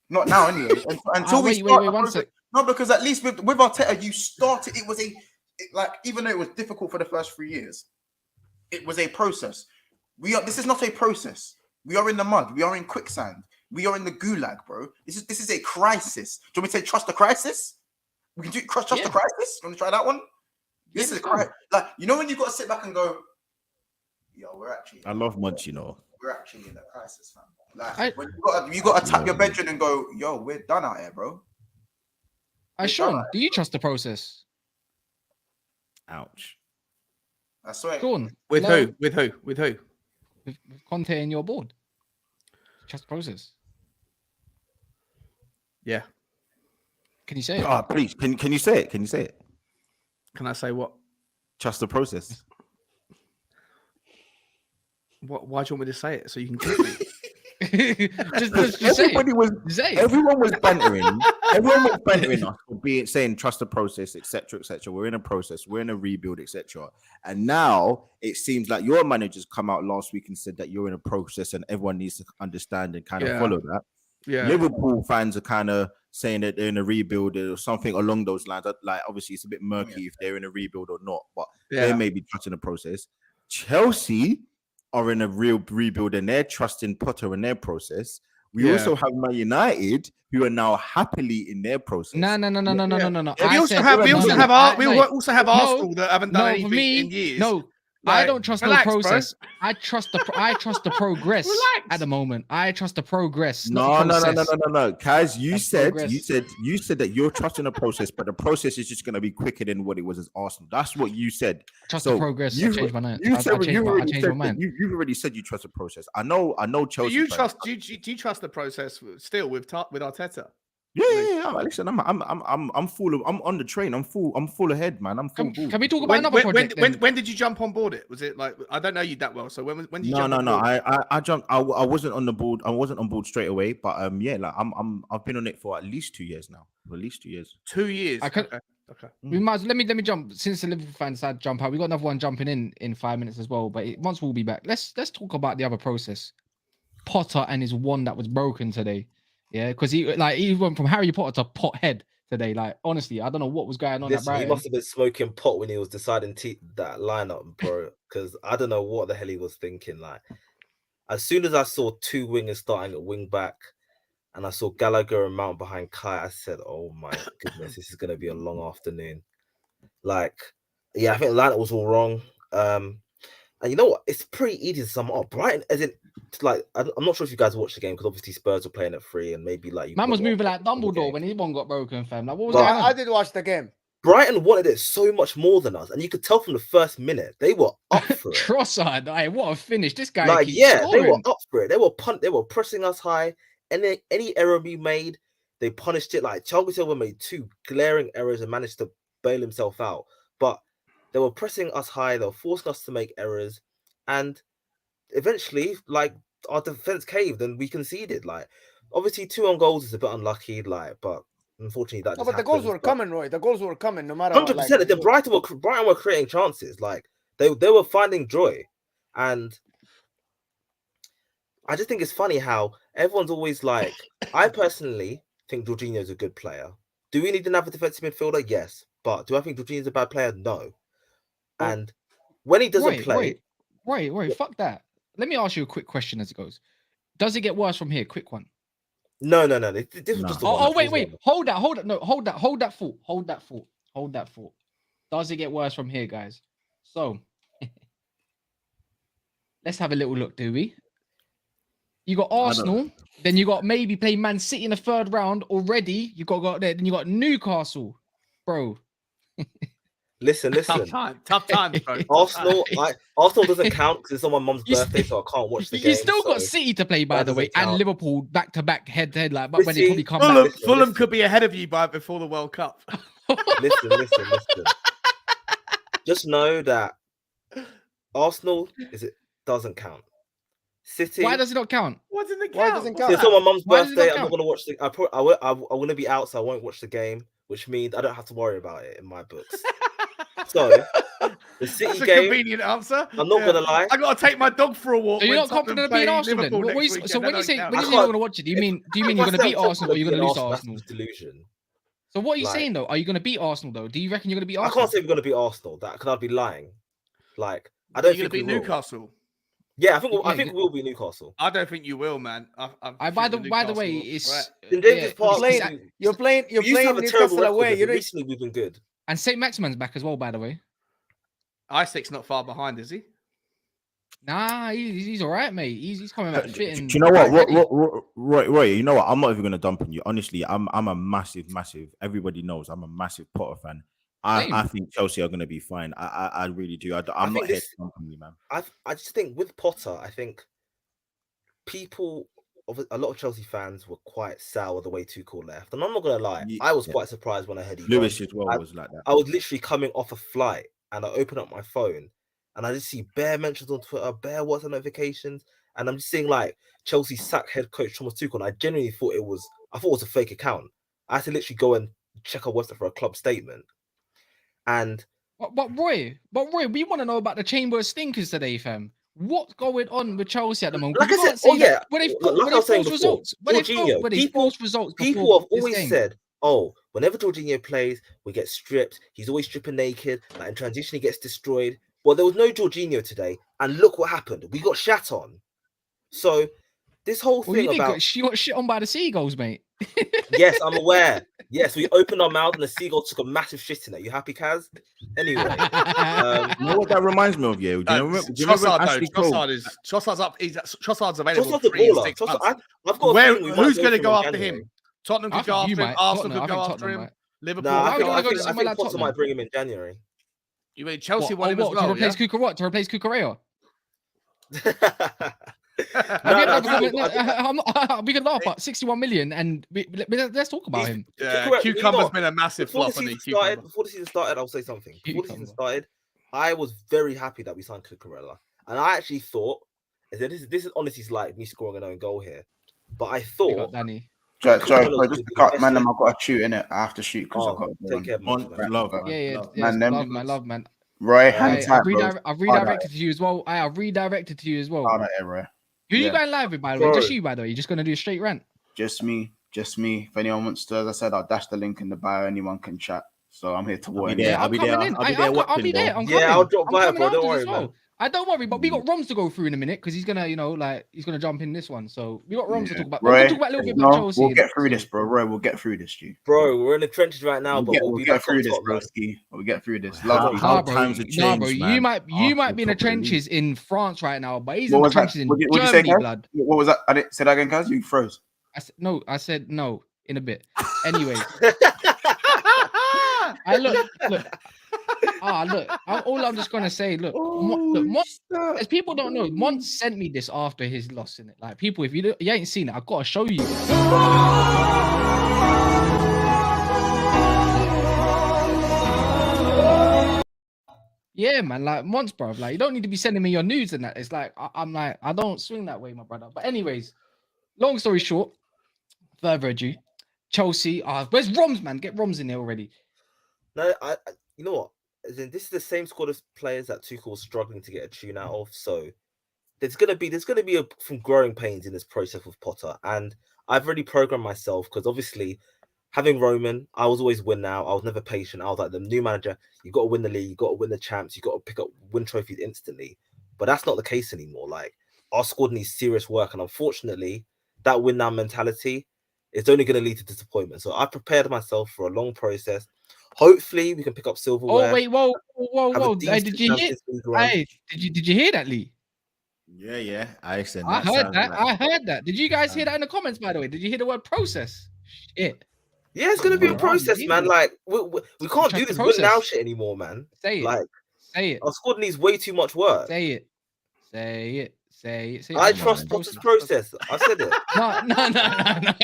not now anyway. Until we start wait, 1 sec. No, because at least with Arteta, you started. It was even though it was difficult for the first 3 years, it was a process. This is not a process. We are in the mud. We are in quicksand. We are in the gulag, bro. This is a crisis. Do you want me to say trust the crisis? We can do trust the crisis. You want to try that one? This is a crisis. Like, you know when you got to sit back and go, yo, we're actually. I love Monts, you know. We're actually in a crisis, fam. Like when you got to tap your bedroom and go, yo, we're done out here, bro. Sean, do you trust the process? Ouch. I swear. Sean, With who? With who? With Conte and your board. Trust the process. Yeah. Can you say it? Oh, please. Can you say it? Can you say it? Can I say what? Trust the process. What? Why do you want me to say it so you can kill me? just Everyone was bantering. Everyone was bantering us for saying trust the process, etc., etc. We're in a process. We're in a rebuild, etc. And now it seems like your managers come out last week and said that you're in a process, and everyone needs to understand and kind of follow that. Yeah. Liverpool fans are kind of saying that they're in a rebuild or something along those lines. Like, obviously, it's a bit murky if they're in a rebuild or not, but they may be trusting the process. Chelsea are in a real rebuild and they're trusting Potter in their process. We also have Man United who are now happily in their process. No. We also have Arsenal that haven't done anything in years. No, I don't trust the process. Bro. I trust the progress at the moment. I trust the progress. No. Kaz, you said that you're trusting the process, but the process is just going to be quicker than what it was as Arsenal. That's what you said. Trust the progress. I changed my mind. I changed my mind. You've already said you trust the process. I know Chelsea. Do you trust the process still with Arteta? Yeah. Listen, I'm on the train. I'm full ahead, man. Can we talk about another project? When did you jump on board it? Was it like, I don't know you that well, so when did you jump on board? I jumped. I wasn't on the board. I wasn't on board straight away, but I've been on it for at least 2 years now. For at least 2 years. 2 years. Okay. We might let me jump since the Liverpool fans had jump out. We got another one jumping in 5 minutes as well. But once we'll be back, let's talk about the other process. Potter and his one that was broken today. Yeah, because he went from Harry Potter to Pothead today. Like, honestly, I don't know what was going on. Listen, he must have been smoking pot when he was deciding that lineup, bro. Because I don't know what the hell he was thinking. Like, as soon as I saw two wingers starting at wing back, and I saw Gallagher and Mount behind Kai, I said, "Oh my goodness, this is going to be a long afternoon." Like, yeah, I think the lineup was all wrong. And you know what? It's pretty easy to sum up. Brighton, as in, like, I'm not sure if you guys watched the game because obviously Spurs were playing at 3 and maybe like man was moving like Dumbledore when his one got broken, fam. Like, what was that? I did watch the game. Brighton wanted it so much more than us, and you could tell from the first minute they were up for it. Trossard, what a finish! This guy, like, scoring. They were up for it. They were pressing us high, and then any error we made, they punished it. Like, Thiago Silva made 2 glaring errors and managed to bail himself out, but they were pressing us high. They were forcing us to make errors, and eventually, like, our defense caved and we conceded. Like, obviously 2 on goals is a bit unlucky, like, but unfortunately that. But the goals were coming, Roy. The goals were coming, no matter. 100%. Like, then Brighton were creating chances. Like, they were finding joy, and I just think it's funny how everyone's always like. I personally think Jorginho's a good player. Do we need another defensive midfielder? Yes, but do I think Jorginho's a bad player? No. And when he doesn't play, wait, fuck that. Let me ask you a quick question as it goes. Does it get worse from here? Quick one. No. This was just wait. Hold that. No, hold that thought. Does it get worse from here, guys? So let's have a little look, do we? You got Arsenal, then you got maybe play Man City in the 3rd round already. You got there, then you got Newcastle, bro. Listen. Tough time, bro. Arsenal doesn't count because it's on my mum's birthday, so I can't watch the game. You still got City to play, by the way, and Liverpool back to back, head to head. Like, but when they probably come back, Fulham could be ahead of you before the World Cup. Listen. Just know that Arsenal doesn't count. City. Why does it not count? What didn't it Why count? doesn't What's count? It's on my mum's Why does it not birthday. I'm not count? gonna watch the. I'm gonna be out, so I won't watch the game, which means I don't have to worry about it in my books. So the City That's a game. convenient answer. I'm not gonna lie. I gotta take my dog for a walk. So you're when not Tottenham confident of beating play Arsenal then? Liverpool What next you, so weekend. when That you say don't when count. you say you're not going to watch it, do you mean If you're I going to say I'm beat Arsenal or you're going to confident lose beating Arsenal? That's delusion. So what are you Like- saying though? Are you going to beat Arsenal though? Do you reckon you're going to beat I Arsenal? can't say we're gonna beat Arsenal. That because I'd be lying. Like I Are don't you think gonna we beat will. Newcastle? Yeah, I think Yeah, we'll beat Newcastle. I don't think you will, man. By the way, it's In James's Park, You're playing we used to have a terrible Newcastle record, away. but You don't. recently we've been good. and Saint Maximin's back as well. By the way, Isaac's not far behind, is he? nah, he's all right, mate. He's coming back Do fit. you and know what, ready. Roy? You know what? I'm not even gonna dump on you. Honestly, I'm a massive. Everybody knows I'm a massive Potter fan. Same. I think Chelsea are gonna be fine. I really do. I'm think not here this- to dump on you, man. I just think with Potter, I think people, a lot of Chelsea fans were quite sour the way Tuchel left, and I'm not gonna lie, I was quite surprised when I heard he Lewis gone. as well was like that. I was literally coming off a flight, and I opened up my phone, and I just see bare mentions on Twitter, bare WhatsApp notifications, and I'm just seeing like Chelsea sack head coach Thomas Tuchel, and I genuinely thought it was a fake account. I had to literally go and check our website for a club statement, and But Roy, we want to know about the Chamber of Stinkers today, fam. What's going on with Chelsea at the moment? Like You I said, can't say that like I when was saying they before, force results, when Jorginho, they force results, people before have this always game. said, "Oh, whenever Jorginho plays, we get stripped. He's always stripping naked. Like in transition, he gets destroyed." Well, there was no Jorginho today, and look what happened. We got shat on. So this whole Well, thing you about she got shit on by the Seagulls, mate. yes, I'm aware. Yes, we opened our mouth and the seagull took a massive shit in it. You happy, Kaz? Anyway, You know what that reminds me of? Yeah, do you remember Trossard, Ashley Cole? Trossard's up. Trossard's available. Trossard's a 3 and baller. 6 Trossard, months. I've got a feeling we might Who's go going to for go in after January. him? Tottenham I could go think you after him. might. Arsenal Tottenham, could I go think after Tottenham him. might. Liverpool. No, Why I would you think, wanna go I to think, I somewhere think like Potter Tottenham? might bring him in January. You mean Chelsea What, want him as what, well? to replace Yeah? Cucurella? To replace Cucurella? No, I I do- we can laugh at 61 million, and let's talk about him. Correct. You know Cucumber's what? been a massive Before flop, the hasn't he? season started, Cucumber. before the season started, I'll say something. Before the season Cucumber. started, I was very happy that we signed Cucurella, and I actually thought, and this is honestly like me scoring an own goal here, but I We thought, got Danny. Sorry, Cucurella's just gonna to be the cut, best man. left- I've got to shoot in it. I have to shoot because I've got to go take on. care, On man. love, man. Yeah, Love. yes, Man, love, man. Roy, hang I've tight, bro. redirected to you as well. I've redirected to you as well. Hard out here, Roy. Who you Yeah. going live with, by the way? Just Bro. you, by the way. You're just gonna do a straight rant. Just me. If anyone wants to, as I said, I'll dash the link in the bio. Anyone can chat. So I'm here to I'll warn be you. there. I'll I'm be there. coming in. I'll be I'll there be watching, there. bro. I'm Yeah, coming. I'll drop I'm by, coming bro. after Don't this worry, as well. man. I don't worry, but we got Romz to go through in a minute because he's gonna, he's gonna jump in this one. So we got Romz to talk about. We're Roy, gonna talk about a little bit about Chelsea. we'll get through this, bro. Roy, we'll get through this, G. Bro, we're in the trenches right now, but we'll We'll be get back through on this, top, bro. man. Ski. We'll get through this. How- Love you. how Nah, bro. times have Nah, bro. changed, You man. might After be in the top of the league. trenches in France right now, but he's What in the was that? trenches in What'd you say, Germany, Kaz? blood. What was that? I didn't say that again, Kaz. You froze. I said no in a bit. Anyway, all I'm just gonna say, look, Monts, as people don't know, Monts sent me this after his loss in it. Like, people, if you ain't seen it, I've got to show you. Yeah, man, like Monts, bro. Like, you don't need to be sending me your nudes and that. It's like I'm like, I don't swing that way, my brother. But anyways, long story short, further ado, Chelsea. Where's Romz, man? Get Romz in there already. No, you know what? As in, this is the same squad of players that Tuchel was struggling to get a tune out of. So there's gonna be some growing pains in this process with Potter, and I've already programmed myself because obviously having Roman, I was always win now. I was never patient. I was like, the new manager, you got to win the league, you got to win the champs, you got to win trophies instantly. But that's not the case anymore. Like, our squad needs serious work, and unfortunately, that win now mentality is only going to lead to disappointment. So I prepared myself for a long process. Hopefully, we can pick up silverware. Oh wait, whoa! have a Hey, decent did you hear? Champions League run. Hey, did you hear that, Lee? Yeah. I said I that heard sounds that. like- I heard that. Did you guys hear that in the comments? By the way, did you hear the word process? Shit. Yeah, it's going to be a Bro, process, man. Like, we can't do Trust this the win now process. shit anymore, man. Say it. Like, Say it. our squad needs way too much work. Say it. Say it. Say it. Say it. I Come on, trust man. Potter's process. I said it. No.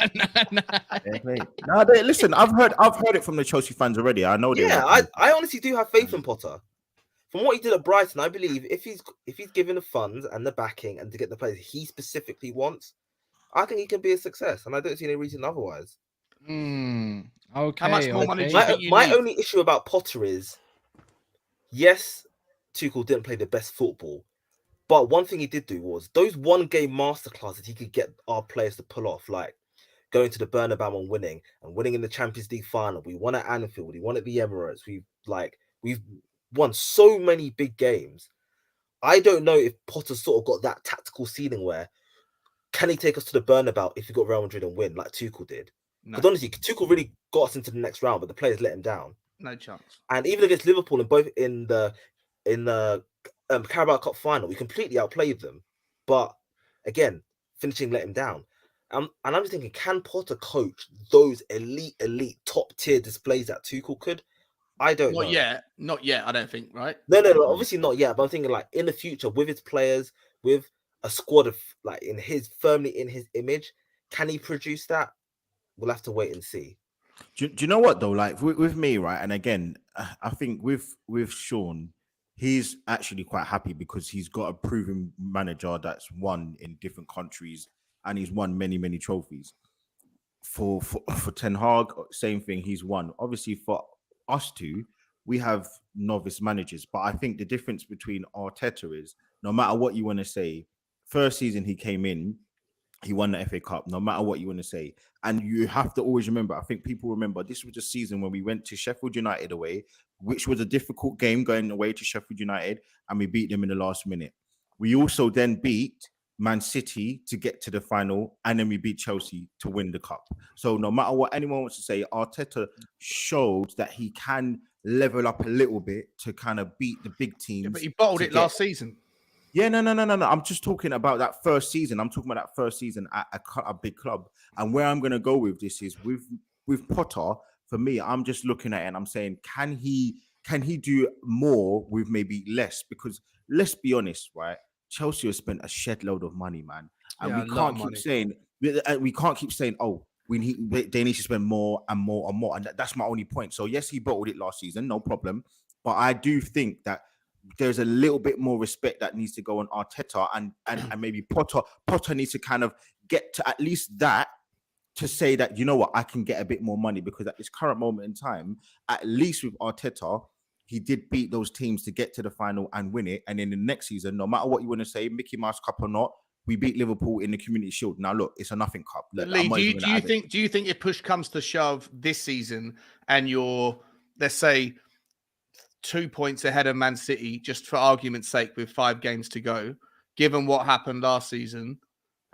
Fair play. No, listen, I've heard it from the Chelsea fans already. I know they Yeah, want him. I honestly do have faith in Potter. from what he did at Brighton, I believe if he's given the funds and the backing and to get the players he specifically wants, I think he can be a success, and I don't see any reason otherwise. Okay. How much more money do you My, think you my need? only issue about Potter is, yes, Tuchel didn't play the best football, but one thing he did do was those one-game masterclasses he could get our players to pull off, like going to the Bernabeu and winning in the Champions League final. We won at Anfield. We won at the Emirates. We've won so many big games. I don't know if Potter's sort of got that tactical ceiling where can he take us to the Bernabeu if he got Real Madrid and win like Tuchel did? Because honestly, Tuchel really got us into the next round, but the players let him down. No chance. And even against Liverpool in the Carabao Cup final, we completely outplayed them. But again, finishing let him down. And I'm just thinking, can Potter coach those elite, top tier displays that Tuchel could? I don't know. Not yet. I don't think. Right? No, obviously not yet. But I'm thinking like in the future with his players, with a squad of like firmly in his image, can he produce that? We'll have to wait and see. Do you know what though? Like with me, right? And again, I think with Sean, he's actually quite happy because he's got a proven manager that's won in different countries and he's won many trophies. For Ten Hag, same thing. He's won. Obviously, for us two, we have novice managers, but I think the difference between Arteta is no matter what you want to say, first season he came in. He won the FA Cup, no matter what you want to say. And you have to always remember, I think people remember, this was the season when we went to Sheffield United away, which was a difficult game going away to Sheffield United, and we beat them in the last minute. We also then beat Man City to get to the final, and then we beat Chelsea to win the cup. So no matter what anyone wants to say, Arteta showed that he can level up a little bit to kind of beat the big teams. Yeah, but he bottled it last season. Yeah, no. I'm just talking about that first season. I'm talking about that first season at a big club. And where I'm going to go with this is with Potter. For me, I'm just looking at it and I'm saying, can he do more with maybe less? Because let's be honest, right? Chelsea has spent a shed load of money, man, and we can't keep saying, oh, they need to spend more and more and more. And that's my only point. So yes, he bottled it last season, no problem. But I do think that there's a little bit more respect that needs to go on Arteta and maybe Potter needs to kind of get to at least that to say that, you know what, I can get a bit more money, because at this current moment in time, at least with Arteta, he did beat those teams to get to the final and win it. And in the next season, no matter what you want to say, Mickey Mouse Cup or not, we beat Liverpool in the Community Shield. Now, look, it's a nothing cup. Look, Lee, do you think if push comes to shove this season and you're, let's say, 2 points ahead of Man City, just for argument's sake, with 5 games to go, given what happened last season,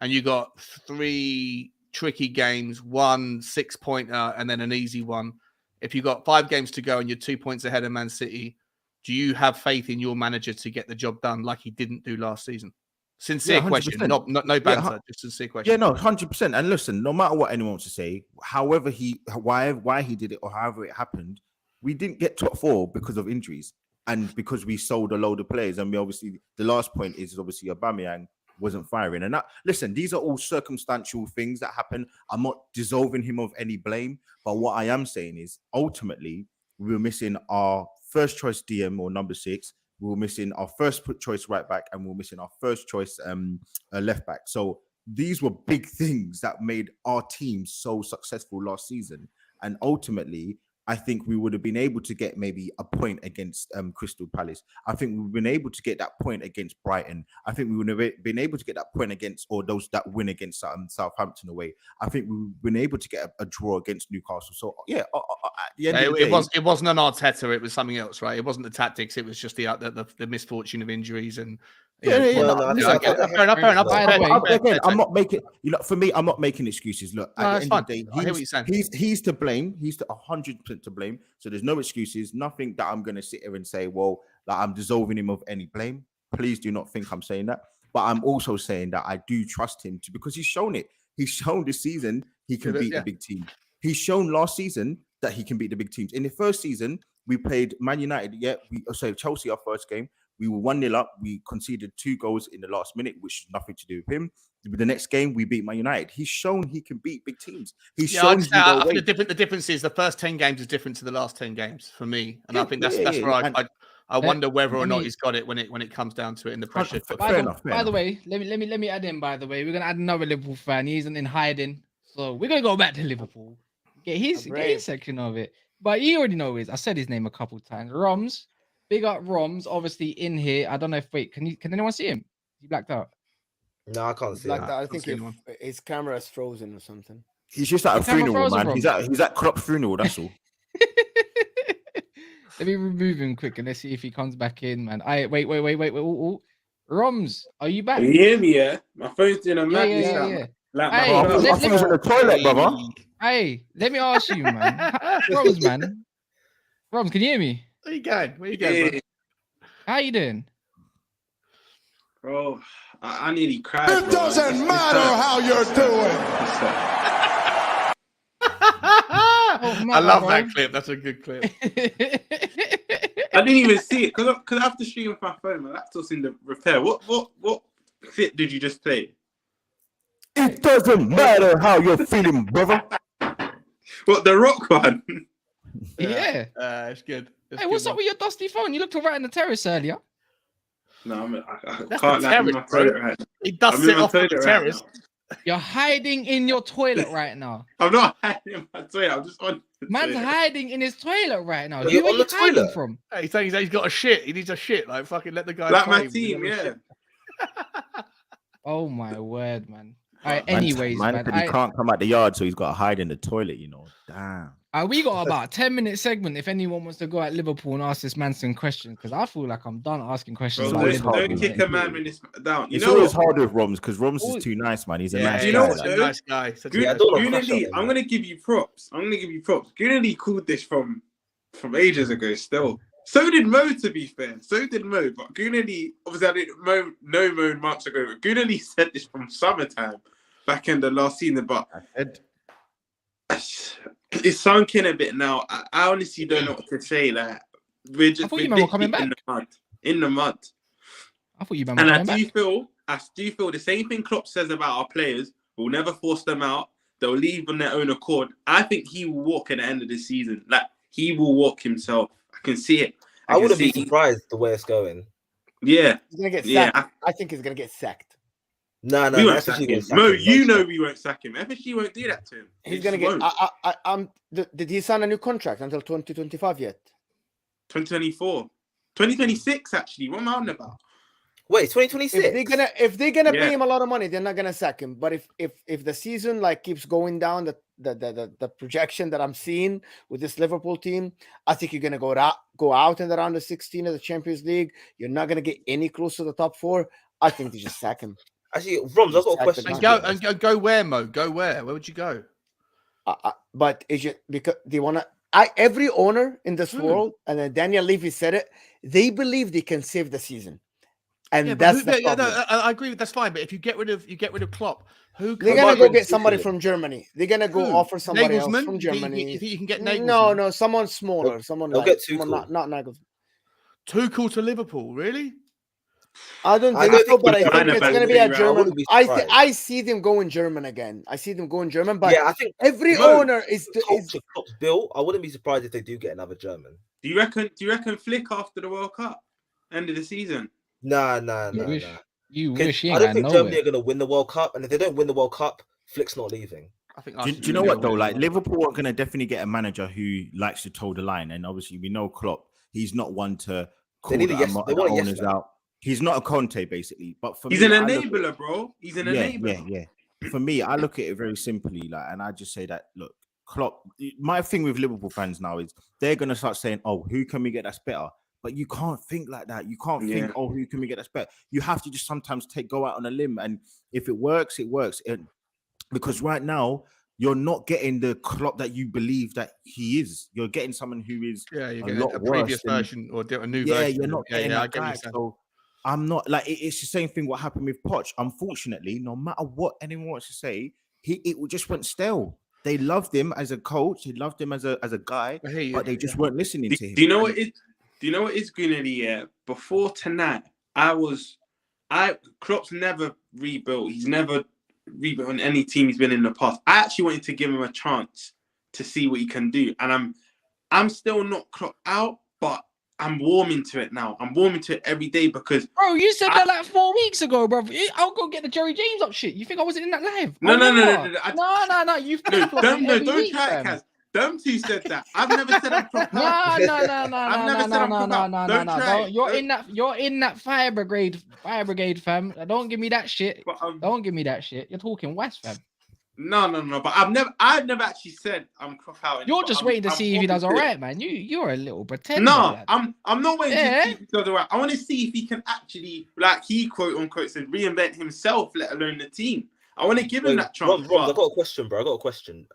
and you got 3 tricky games, 1 6-pointer, and then an easy one. If you got 5 games to go and you're 2 points ahead of Man City, do you have faith in your manager to get the job done like he didn't do last season? Sincere question, no banter, just sincere question. Yeah, no, 100%. And listen, no matter what anyone wants to say, however why he did it or however it happened, we didn't get top 4 because of injuries and because we sold a load of players. And we obviously, the last point is obviously Aubameyang wasn't firing. And that, listen, these are all circumstantial things that happen. I'm not dissolving him of any blame, but what I am saying is ultimately we were missing our first choice DM or number 6. We were missing our first choice right back, and we were missing our first choice left back. So these were big things that made our team so successful last season. And ultimately, I think we would have been able to get maybe a point against Crystal Palace. I think we've been able to get that point against Brighton. I think we would have been able to get that point against, or those that win against Southampton away. I think we've been able to get a draw against Newcastle. So yeah, at the end of the day, it wasn't an Arteta. It was something else, right? It wasn't the tactics. It was just the misfortune of injuries and. Fair enough. Again, I'm not making, for me, I'm not making excuses. Look, at the end of the day, I hear what you're saying. He's to blame. He's 100% to blame. So there's no excuses. Nothing that I'm going to sit here and say, well, that I'm dissolving him of any blame. Please do not think I'm saying that. But I'm also saying that I do trust him because he's shown it. He's shown this season he can beat the big team. He's shown last season that he can beat the big teams. In the first season, we played Man United. Chelsea, our first game. We were 1-0 up. We conceded 2 goals in the last minute, which has nothing to do with him. The next game, we beat Man United. He's shown he can beat big teams. He's shown. I think the difference is the first 10 games is different to the last 10 games for me, and I think that's where I wonder whether or let not me- he's got it when it comes down to it in the pressure. Fair enough. By the way, let me add in. By the way, we're gonna add another Liverpool fan. He isn't in hiding, so we're gonna go back to Liverpool. Get his section of it. But you already know his. I said his name a couple of times. Romz, big up Romz. Obviously in here. I don't know if can anyone see him? He blacked out. No, I can't see Like it. that. I think his camera is frozen or something. He's just at a Your camera funeral, frozen, man. bro. He's at Klopp's funeral. That's all. Let me remove him quick and let's see if he comes back in, man. Wait. Ooh. Romz, are you back? Can you hear me? Yeah, my phone's doing a madness now. Yeah. Like Hey, my I phone. think he's in the toilet, brother. Hey, let me ask you, man. Romz, man. Romz, can you hear me? Where you going? Where you going? Bro? How you doing? Bro, I nearly cried. It doesn't matter how you're doing. I love that clip. That's a good clip. I didn't even see it because I have to stream with my phone. My laptop's in the repair. What clip did you just play? It doesn't matter how you're feeling, brother. What, the Rock one? Yeah. It's good. Hey, what's up with your dusty phone? You looked all right in the terrace earlier. No, I That's can't the like in my terrace, bro. toilet right now. He does I'm sit in my off the toilet right terrace. now. You're hiding in your toilet right now. I'm not hiding in my toilet. I'm just on the Man's toilet. hiding in his toilet right now. Are Who you are on you the hiding toilet? from? Hey, he's saying he's got a shit. He needs a shit. Like fucking let the guy Like play. my team, yeah. Oh my word, man. All right, Man, anyways, man. said he can't come out the yard, so he's got to hide in the toilet. You know, damn. We got about 10-minute segment if anyone wants to go at Liverpool and ask this man some questions, because I feel like I'm done asking questions Bro, about always Liverpool. hard, don't man. kick a man when it's down. You It's know always what? hard with Romz because Romz is too nice, man. He's a nice you guy. know what, like. though? Nice guy. Such a Yeah, nice don't guy. know. Gunnerly, I'm gonna give you props. Gunnerly called this from ages ago. Still, so did Mo. To be fair, so did Mo. But Gunnerly, obviously, I didn't know Mo months ago. But Gunnerly said this from summertime, back in the last season. But it's sunk in a bit now. I honestly don't know what to say. Like we're thought we're you man were coming literally in the mud. I thought you man were And coming back. I do feel the same thing Klopp says about our players. We'll never force them out. They'll leave on their own accord. I think he will walk at the end of the season. Like he will walk himself. I can see it. I wouldn't be surprised the way it's going. Yeah, He's gonna get yeah. sacked. I think he's gonna get sacked. No, We won't FSG sack him. won't sack Mo, him. you know we won't sack him. FSG won't do that to him. He's They gonna just get. won't. Did he sign a new contract until 2025 yet? 2024, 2026. Actually, what am I on about? Wait, 2026. If they're gonna Yeah. pay him a lot of money, they're not gonna sack him. But if the season like keeps going down, the projection that I'm seeing with this Liverpool team, I think you're gonna go out in the round of 16 of the Champions League. You're not gonna get any close to the top 4. I think they just sack him. Actually, Romz, I've got a question. And go where, Mo? Go where? Where would you go? But is it because they wanna? Every owner in this world, and then Daniel Levy said it, they believe they can save the season. And Yeah, that's but the problem. I agree with that's fine. But if you get rid of Klopp, who? They're gonna go get somebody from Germany. They're gonna go Who? offer somebody else Nagelsmann? from You think Germany. you think you can get No, Nagelsmann? someone smaller. Someone they'll like get someone Tuchel. not Nagelsmann. Tuchel to Liverpool, really? I don't I think don't so, but I think think he's it's fine gonna about be a it. I German. wouldn't be I surprised. I see them going German again. I see them going German, but Yeah, I think every Mo, owner is culture Klopp's built. I wouldn't be surprised if they do get another German. Do you reckon Flick after the World Cup, end of the season? Nah. You 'Cause wish he I ain't don't got think Germany nowhere. are going to win the World Cup, and if they don't win the World Cup, Flick's not leaving. I think. Do you know what though? Like Liverpool are going to definitely get a manager who likes to toe the line, and obviously we know Klopp. He's not one to call need the, a yes- the they want a yes owners man. out. He's not a Conte basically, but for He's me, an I look at- enabler, bro. He's an enabler. Yeah. For me, I look at it very simply, like, and I just say that look, Klopp. My thing with Liverpool fans now is they're going to start saying, "Oh, who can we get that's better?" But you can't think like that. You can't think, "Oh, who can we get that's better?" You have to just sometimes go out on a limb, and if it works, it works. And because right now you're not getting the Klopp that you believe that he is. You're getting someone who is you're a getting lot a worse previous than- version or a new yeah, version. you're not getting I that get what guy. you're saying. So I'm not like it's the same thing what happened with Poch. Unfortunately, no matter what anyone wants to say, it just went stale. They loved him as a coach, they loved him as a guy, but they just weren't listening to him. Do you know what it? Do you know what it's going to be? Yeah. Before tonight, Klopp's never rebuilt. He's never rebuilt on any team he's been in the past. I actually wanted to give him a chance to see what he can do, and I'm still not Klopp out, but I'm warming to it now. I'm warming to it every day because Bro, you said that like 4 weeks ago, bro. I'll go get the Jerry James up shit. You think I wasn't in that live? No. No. You No, don't don't try it, Kaz. Them two said that. I've never said I'm Klopp out. No. I've never said I'm Klopp out. Don't try it. You're in that fire brigade, fam. Don't give me that shit. But, Don't give me that shit. You're talking West, fam. No. But I've never actually said I'm Klopp out. You're just waiting to see if he does all right, man. You're a little pretender. No, lad. I'm not waiting to see if he does all right. I want to see if he can actually, like he quote unquote said, reinvent himself, let alone the team. I want to give him that chance. Romz, I got a question, bro. I got a question.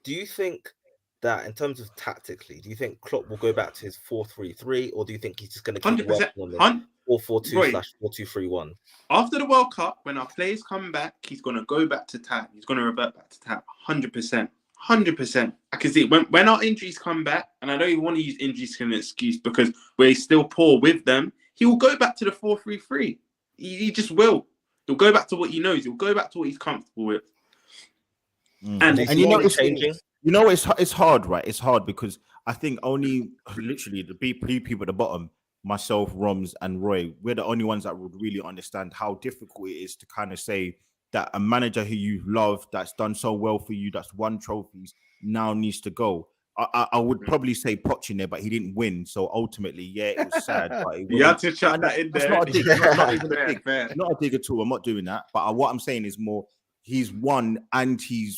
Do you think that in terms of tactically, do you think Klopp will go back to his 4-3-3, or do you think he's just going to keep working on this 4-4-2/4-2-3-1? After the World Cup, when our players come back, he's going to go back to type. He's going to revert back to type. 100%. I can see it. When our injuries come back, and I don't even want to use injuries as an excuse because we're still poor with them, he will go back to the 4-3-3. He just will. He'll go back to what he knows. He'll go back to what he's comfortable with. And you know, it's hard, right? It's hard because I think only literally the people at the bottom, myself, Romz, and Roy, we're the only ones that would really understand how difficult it is to kind of say that a manager who you love, that's done so well for you, that's won trophies, now needs to go. I would probably say Poch in there, but he didn't win. So ultimately, yeah, it was sad. But you had to chuck that in there. Not a dig. Not even a dig. Not a dig at all. I'm not doing that. But what I'm saying is more, he's won and he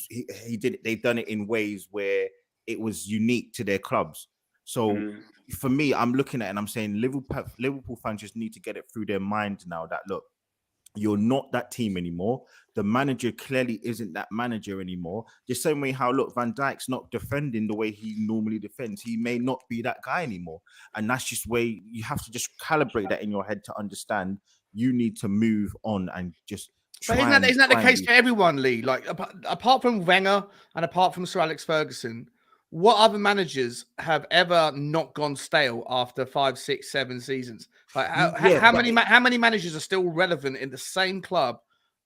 did it. They've done it in ways where it was unique to their clubs. So for me, I'm looking at it and I'm saying Liverpool fans just need to get it through their mind now that, look, you're not that team anymore. The manager clearly isn't that manager anymore. The same way how, look, Van Dijk's not defending the way he normally defends. He may not be that guy anymore. And that's just where you have to just calibrate that in your head to understand you need to move on and just But isn't that the case for everyone, Lee? Like, apart from Wenger and apart from Sir Alex Ferguson, what other managers have ever not gone stale after 5, 6, 7 seasons? Like, how many managers are still relevant in the same club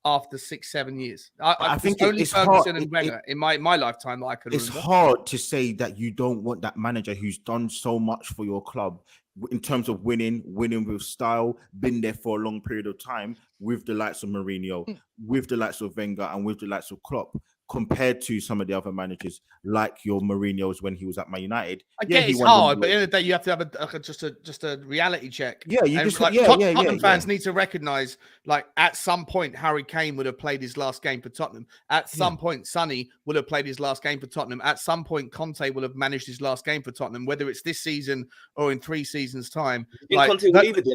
after 6, 7 years? I think only Ferguson and Wenger in my lifetime that I can remember. It's hard to say that you don't want that manager who's done so much for your club in terms of winning with style, been there for a long period of time with the likes of Mourinho, with the likes of Wenger, and with the likes of Klopp, compared to some of the other managers like your Mourinho's when he was at Man United. I get it's hard, but at the end of the day, you have to have just a reality check. Yeah, you just like Tottenham fans need to recognise, like, at some point Harry Kane would have played his last game for Tottenham. At some point, Sonny would have played his last game for Tottenham. At some point, Conte will have managed his last game for Tottenham, whether it's this season or in 3 seasons' time. Like,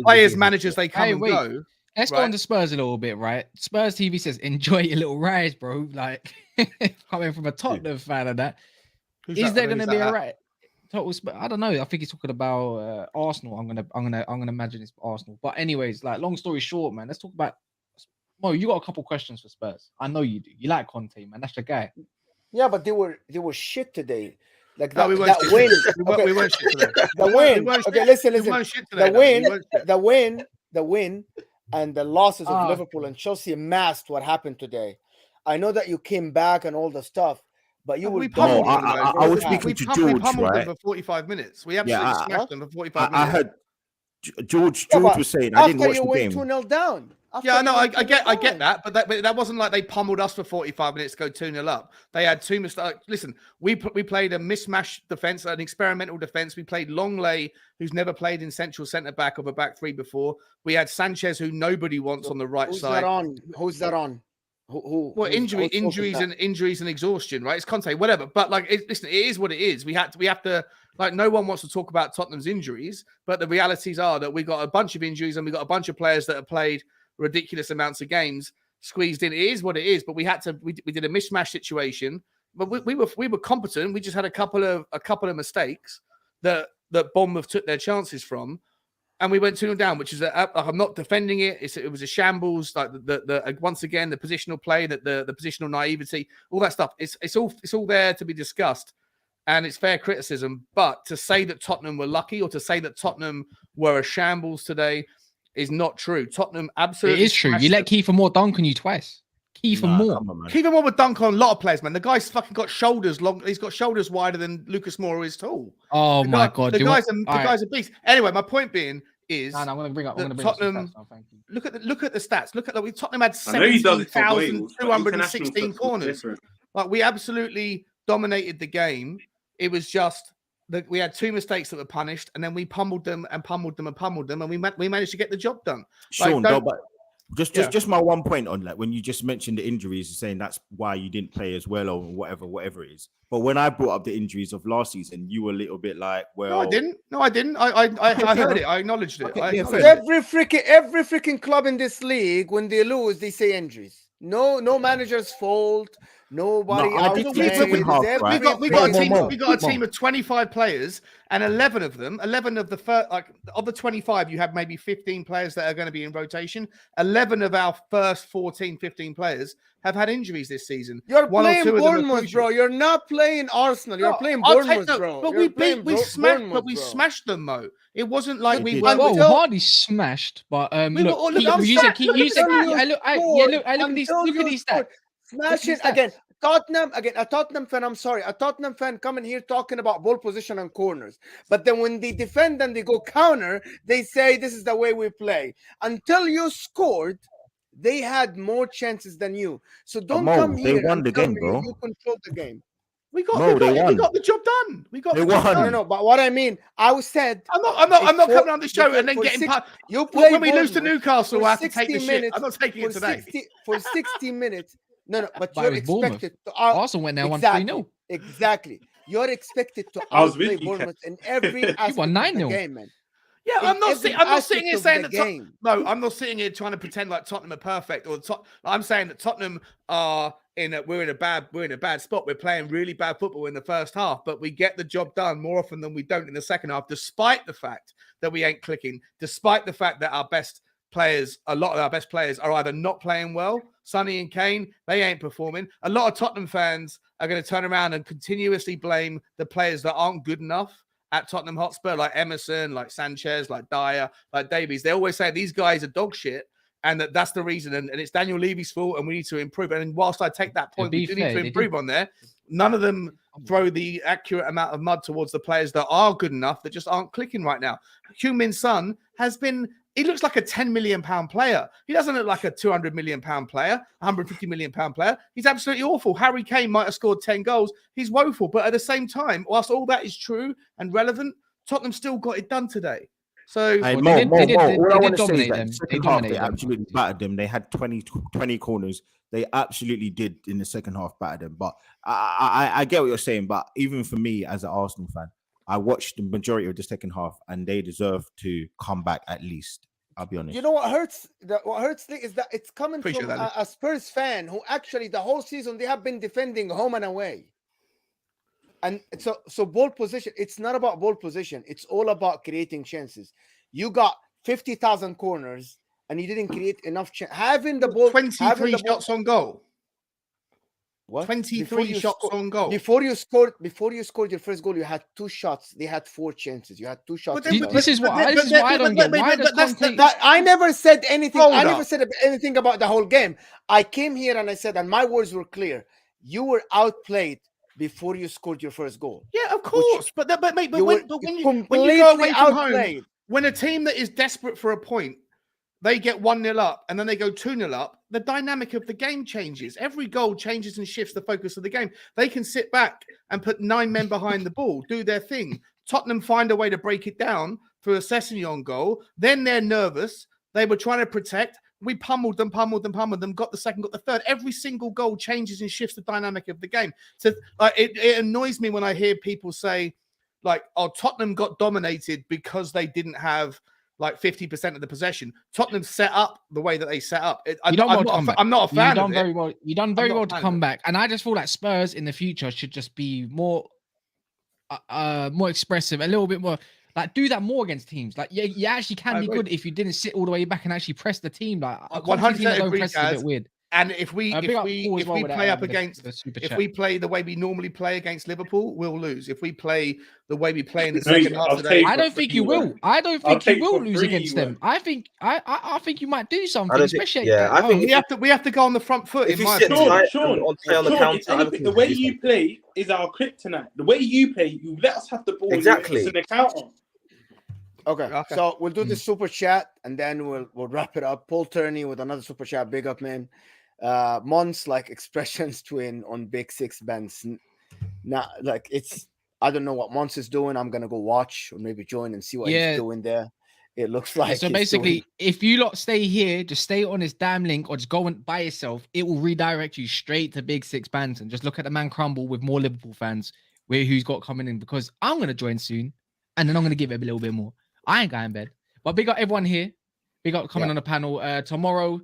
players, managers, they come and go. Let's go on to Spurs a little bit, right? Spurs TV says, enjoy your little rise, bro. Like, coming from a Tottenham fan of that. Is there going to be a right? Total Spurs? I don't know. I think he's talking about Arsenal. I'm gonna imagine it's Arsenal. But anyways, like, long story short, man, let's talk about. Mo, you got a couple questions for Spurs. I know you do. You like Conte, man. That's the guy. Yeah, but they were shit today. Like that, we weren't win. We weren't shit today. The win. Okay, listen. The win. And the losses of Liverpool and Chelsea masked what happened today. I know that you came back and all the stuff, but you were. I was speaking to George, right? Them for 45 minutes. We absolutely smashed them for 45 minutes. I heard George was saying, I didn't watch the game. 2-0 down. Yeah, no, I get that, but that wasn't like they pummeled us for 45 minutes to go 2-0 up. They had 2 mistakes. Listen, we played a mismatched defense, an experimental defense. We played Longley, who's never played in central centre back of a back three before. We had Sanchez, who nobody wants on the right side. Who's that on? Well, injuries and exhaustion, right? It's Conte, whatever. But like, listen, it is what it is. We have to. Like, no one wants to talk about Tottenham's injuries, but the realities are that we got a bunch of injuries and we got a bunch of players that have played ridiculous amounts of games squeezed in. It is what it is, but we did a mismatch situation, but we were competent. We just had a couple of mistakes that Bournemouth took their chances from, and we went 2-0 down, which is I'm not defending it. It was a shambles. Like the once again, the positional play, the positional naivety, all that stuff. It's all there to be discussed, and it's fair criticism. But to say that Tottenham were lucky or to say that Tottenham were a shambles today is not true. Tottenham absolutely. It is true. You let Kiefer Moore dunk on you twice. Kiefer Nah, Moore. come on, man. Kiefer Moore would dunk on a lot of players, man. The guy's fucking got shoulders long. He's got shoulders wider than Lucas Moura is tall. Oh my God. The guy's a beast. Anyway, my point being is No, I'm going to bring up. Tottenham. Look at the stats. Look at Tottenham had I know he does it for Wales, but 17,216 international corners. different. Like we absolutely dominated the game. It was just that we had two mistakes that were punished, and then we pummeled them, and we managed to get the job done. Sean, Like, though, but just my one point on that, when you just mentioned the injuries, saying that's why you didn't play as well or whatever it is. But when I brought up the injuries of last season, you were a little bit like, well, No, I didn't. I heard it. I acknowledged it. Okay, yeah, fair Every freaking club in this league, when they lose, they say injuries. No manager's fault. Nobody. No, I did We second half, right? we got a Come team of 25 players, and 11 of the first, like of the 25, you have maybe 15 players that are going to be in rotation. 11 of our first 15 players have had injuries this season. You're One or playing two of them are Bournemouth, crucial. bro. You're not playing Arsenal. You're playing I'll take Bournemouth, that, bro. But You're playing we Bournemouth, bro. smashed them, Mo. It wasn't like we did. weren't. Well, Until- hardly smashed, but We were look, all- Keith, I'm you sorry, said, you said, until you look at these, Until look at you these scored. stats. Smash it again. Tottenham, again, a Tottenham fan, I'm sorry, a Tottenham fan coming here talking about ball position and corners. But then when they defend and they go counter, they say this is the way we play. Until you scored, they had more chances than you. So don't Mo, come they here won and the tell game, me bro. you controlled the game. We got No, they we won. got the job done. We got They the job won. done. No, but what I mean, I said I'm not coming on the show and then for getting you play when we lose to Bournemouth Newcastle, for I have to take 60 the shit. minutes, I'm not taking it today. For 60 minutes. No, but But you're it was Bournemouth. expected to Arsenal went there 1-3-0. Exactly. You're expected to I was outplay with you, Bournemouth in every aspect won of the 9-0. game, man. Yeah, In I'm not every sitting here aspect saying of that the game. No, I'm not sitting here trying to pretend like Tottenham are perfect I'm saying that Tottenham are we're in a bad spot. We're playing really bad football in the first half, but we get the job done more often than we don't in the second half, despite the fact that we ain't clicking, despite the fact that a lot of our best players are either not playing well. Sonny and Kane, they ain't performing. A lot of Tottenham fans are going to turn around and continuously blame the players that aren't good enough at Tottenham Hotspur, like Emerson, like Sanchez, like Dyer, like Davies. They always say these guys are dog shit, and that's the reason. And it's Daniel Levy's fault, and we need to improve. And whilst I take that point, we do need to improve on there. None of them throw the accurate amount of mud towards the players that are good enough that just aren't clicking right now. Heung-min Son has been. He looks like a £10 million player. He doesn't look like a £200 million player, £150 million player. He's absolutely awful. Harry Kane might have scored 10 goals. He's woeful. But at the same time, whilst all that is true and relevant, Tottenham still got it done today. So Hey, Well, Mo, they did all I want to say is dominate that them. second They half, dominated they them. absolutely battered them. They had 20 corners. They absolutely did in the second half batter them. But I get what you're saying. But even for me as an Arsenal fan, I watched the majority of the second half, and they deserve to come back at least. I'll be honest. You know what hurts? What hurts is that it's coming Appreciate from that, a Spurs fan who actually the whole season they have been defending home and away. And so ball position, it's not about ball position. It's all about creating chances. You got 50,000 corners and you didn't create enough chance. Having the ball, 23 shots on goal. What? 23 shots on goal. Before you scored your first goal, you had 2 shots. They had 4 chances. You had 2 shots. This is what I don't get. Why does Conte... I never said anything. Hold I up. never said anything about the whole game. I came here and I said, and my words were clear. You were outplayed before you scored your first goal. Yeah, of course. But when you completely go away from outplayed. home, when a team that is desperate for a point, they get 1-0 up and then they go 2-0 up, the dynamic of the game changes. Every goal changes and shifts the focus of the game. They can sit back and put 9 men behind the ball, do their thing. Tottenham find a way to break it down through a Sessegnon goal. Then they're nervous. They were trying to protect. We pummeled them, got the second, got the third. Every single goal changes and shifts the dynamic of the game. So it annoys me when I hear people say, like, oh, Tottenham got dominated because they didn't have like 50% of the possession. Tottenham set up the way that they set up. I'm not a fan of it. You done very well to come back. And I just feel like Spurs in the future should just be more expressive, a little bit more. Like, do that more against teams. Like, you actually can be good if you didn't sit all the way back and actually press the team. Like, 100% agree, a bit weird. And if we Big up Paul as well with play that, up against, the super if chat. we play the way we normally play against Liverpool, we'll lose. If we play the way we play in the No, second half I'll today, take I for don't think free you you will. won't. I don't I'll think you take will for lose free against you them. won't. I think you might do something, don't think- especially yeah, at I think home. we have to go on the front foot. If In you my sit opinion. tight Sean, and play on the Sean, counter, if I don't anything, think the you way can do you something. play is our kryptonite. The way you play, you let us have the ball. Exactly. In the counter. Okay, so we'll do the super chat and then we'll wrap it up. Paul Turney with another super chat. Big up, man. Monts like expressions twin on Big Six Benz. Now, like it's I don't know what Monts is doing. I'm gonna go watch or maybe join and see what he's doing there. It looks like So he's basically, doing... if you lot stay here, just stay on this damn link or just go and by yourself, it will redirect you straight to Big Six Bands and just look at the man crumble with more Liverpool fans who's got coming in, because I'm going to join soon and then I'm going to give it a little bit more. I ain't going in bed. But big up everyone here. Big up coming on the panel tomorrow.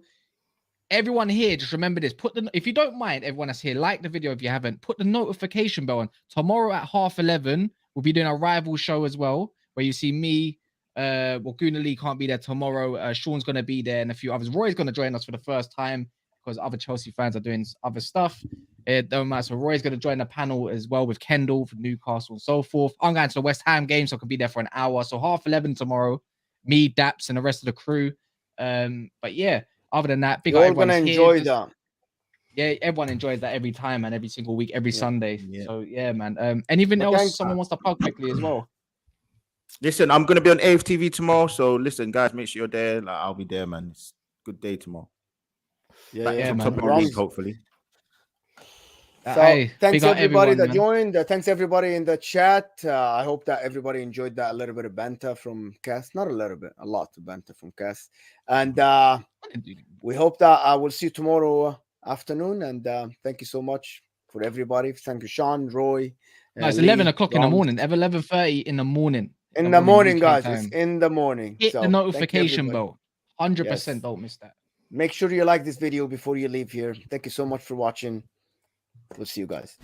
Everyone here, just remember this. If you don't mind, everyone that's here, like the video if you haven't. Put the notification bell on. Tomorrow at 11:30, we'll be doing a rival show as well, where you see me. Guna Lee can't be there tomorrow. Sean's gonna be there, and a few others. Roy's gonna join us for the first time because other Chelsea fans are doing other stuff. It don't matter. So Roy's gonna join the panel as well with Kendall from Newcastle and so forth. I'm going to the West Ham game, so I can be there for an hour. So 11:30 tomorrow. Me, Daps, and the rest of the crew. But yeah. Other than that, We're all gonna enjoy that. Yeah, everyone enjoys that every time, man. Every single week, every Sunday. Yeah. So yeah, man. Anything else someone wants to plug quickly as well? Listen, I'm gonna be on AFTV tomorrow. So listen, guys, make sure you're there. Like, I'll be there, man. It's a good day tomorrow. Yeah, man. Top of the league, hopefully. So thanks everybody that joined. Thanks everybody in the chat. I hope that everybody enjoyed that little bit of banter from Cass. Not a little bit, a lot of banter from Cass. And we hope that I will see you tomorrow afternoon. And thank you so much for everybody. Thank you, Sean, Roy. No, it's 11 o'clock in the morning. 11:30 in the morning. In the morning, guys. It's in the morning. Hit the notification bell. 100%. Don't miss that. Make sure you like this video before you leave here. Thank you so much for watching. We'll see you guys.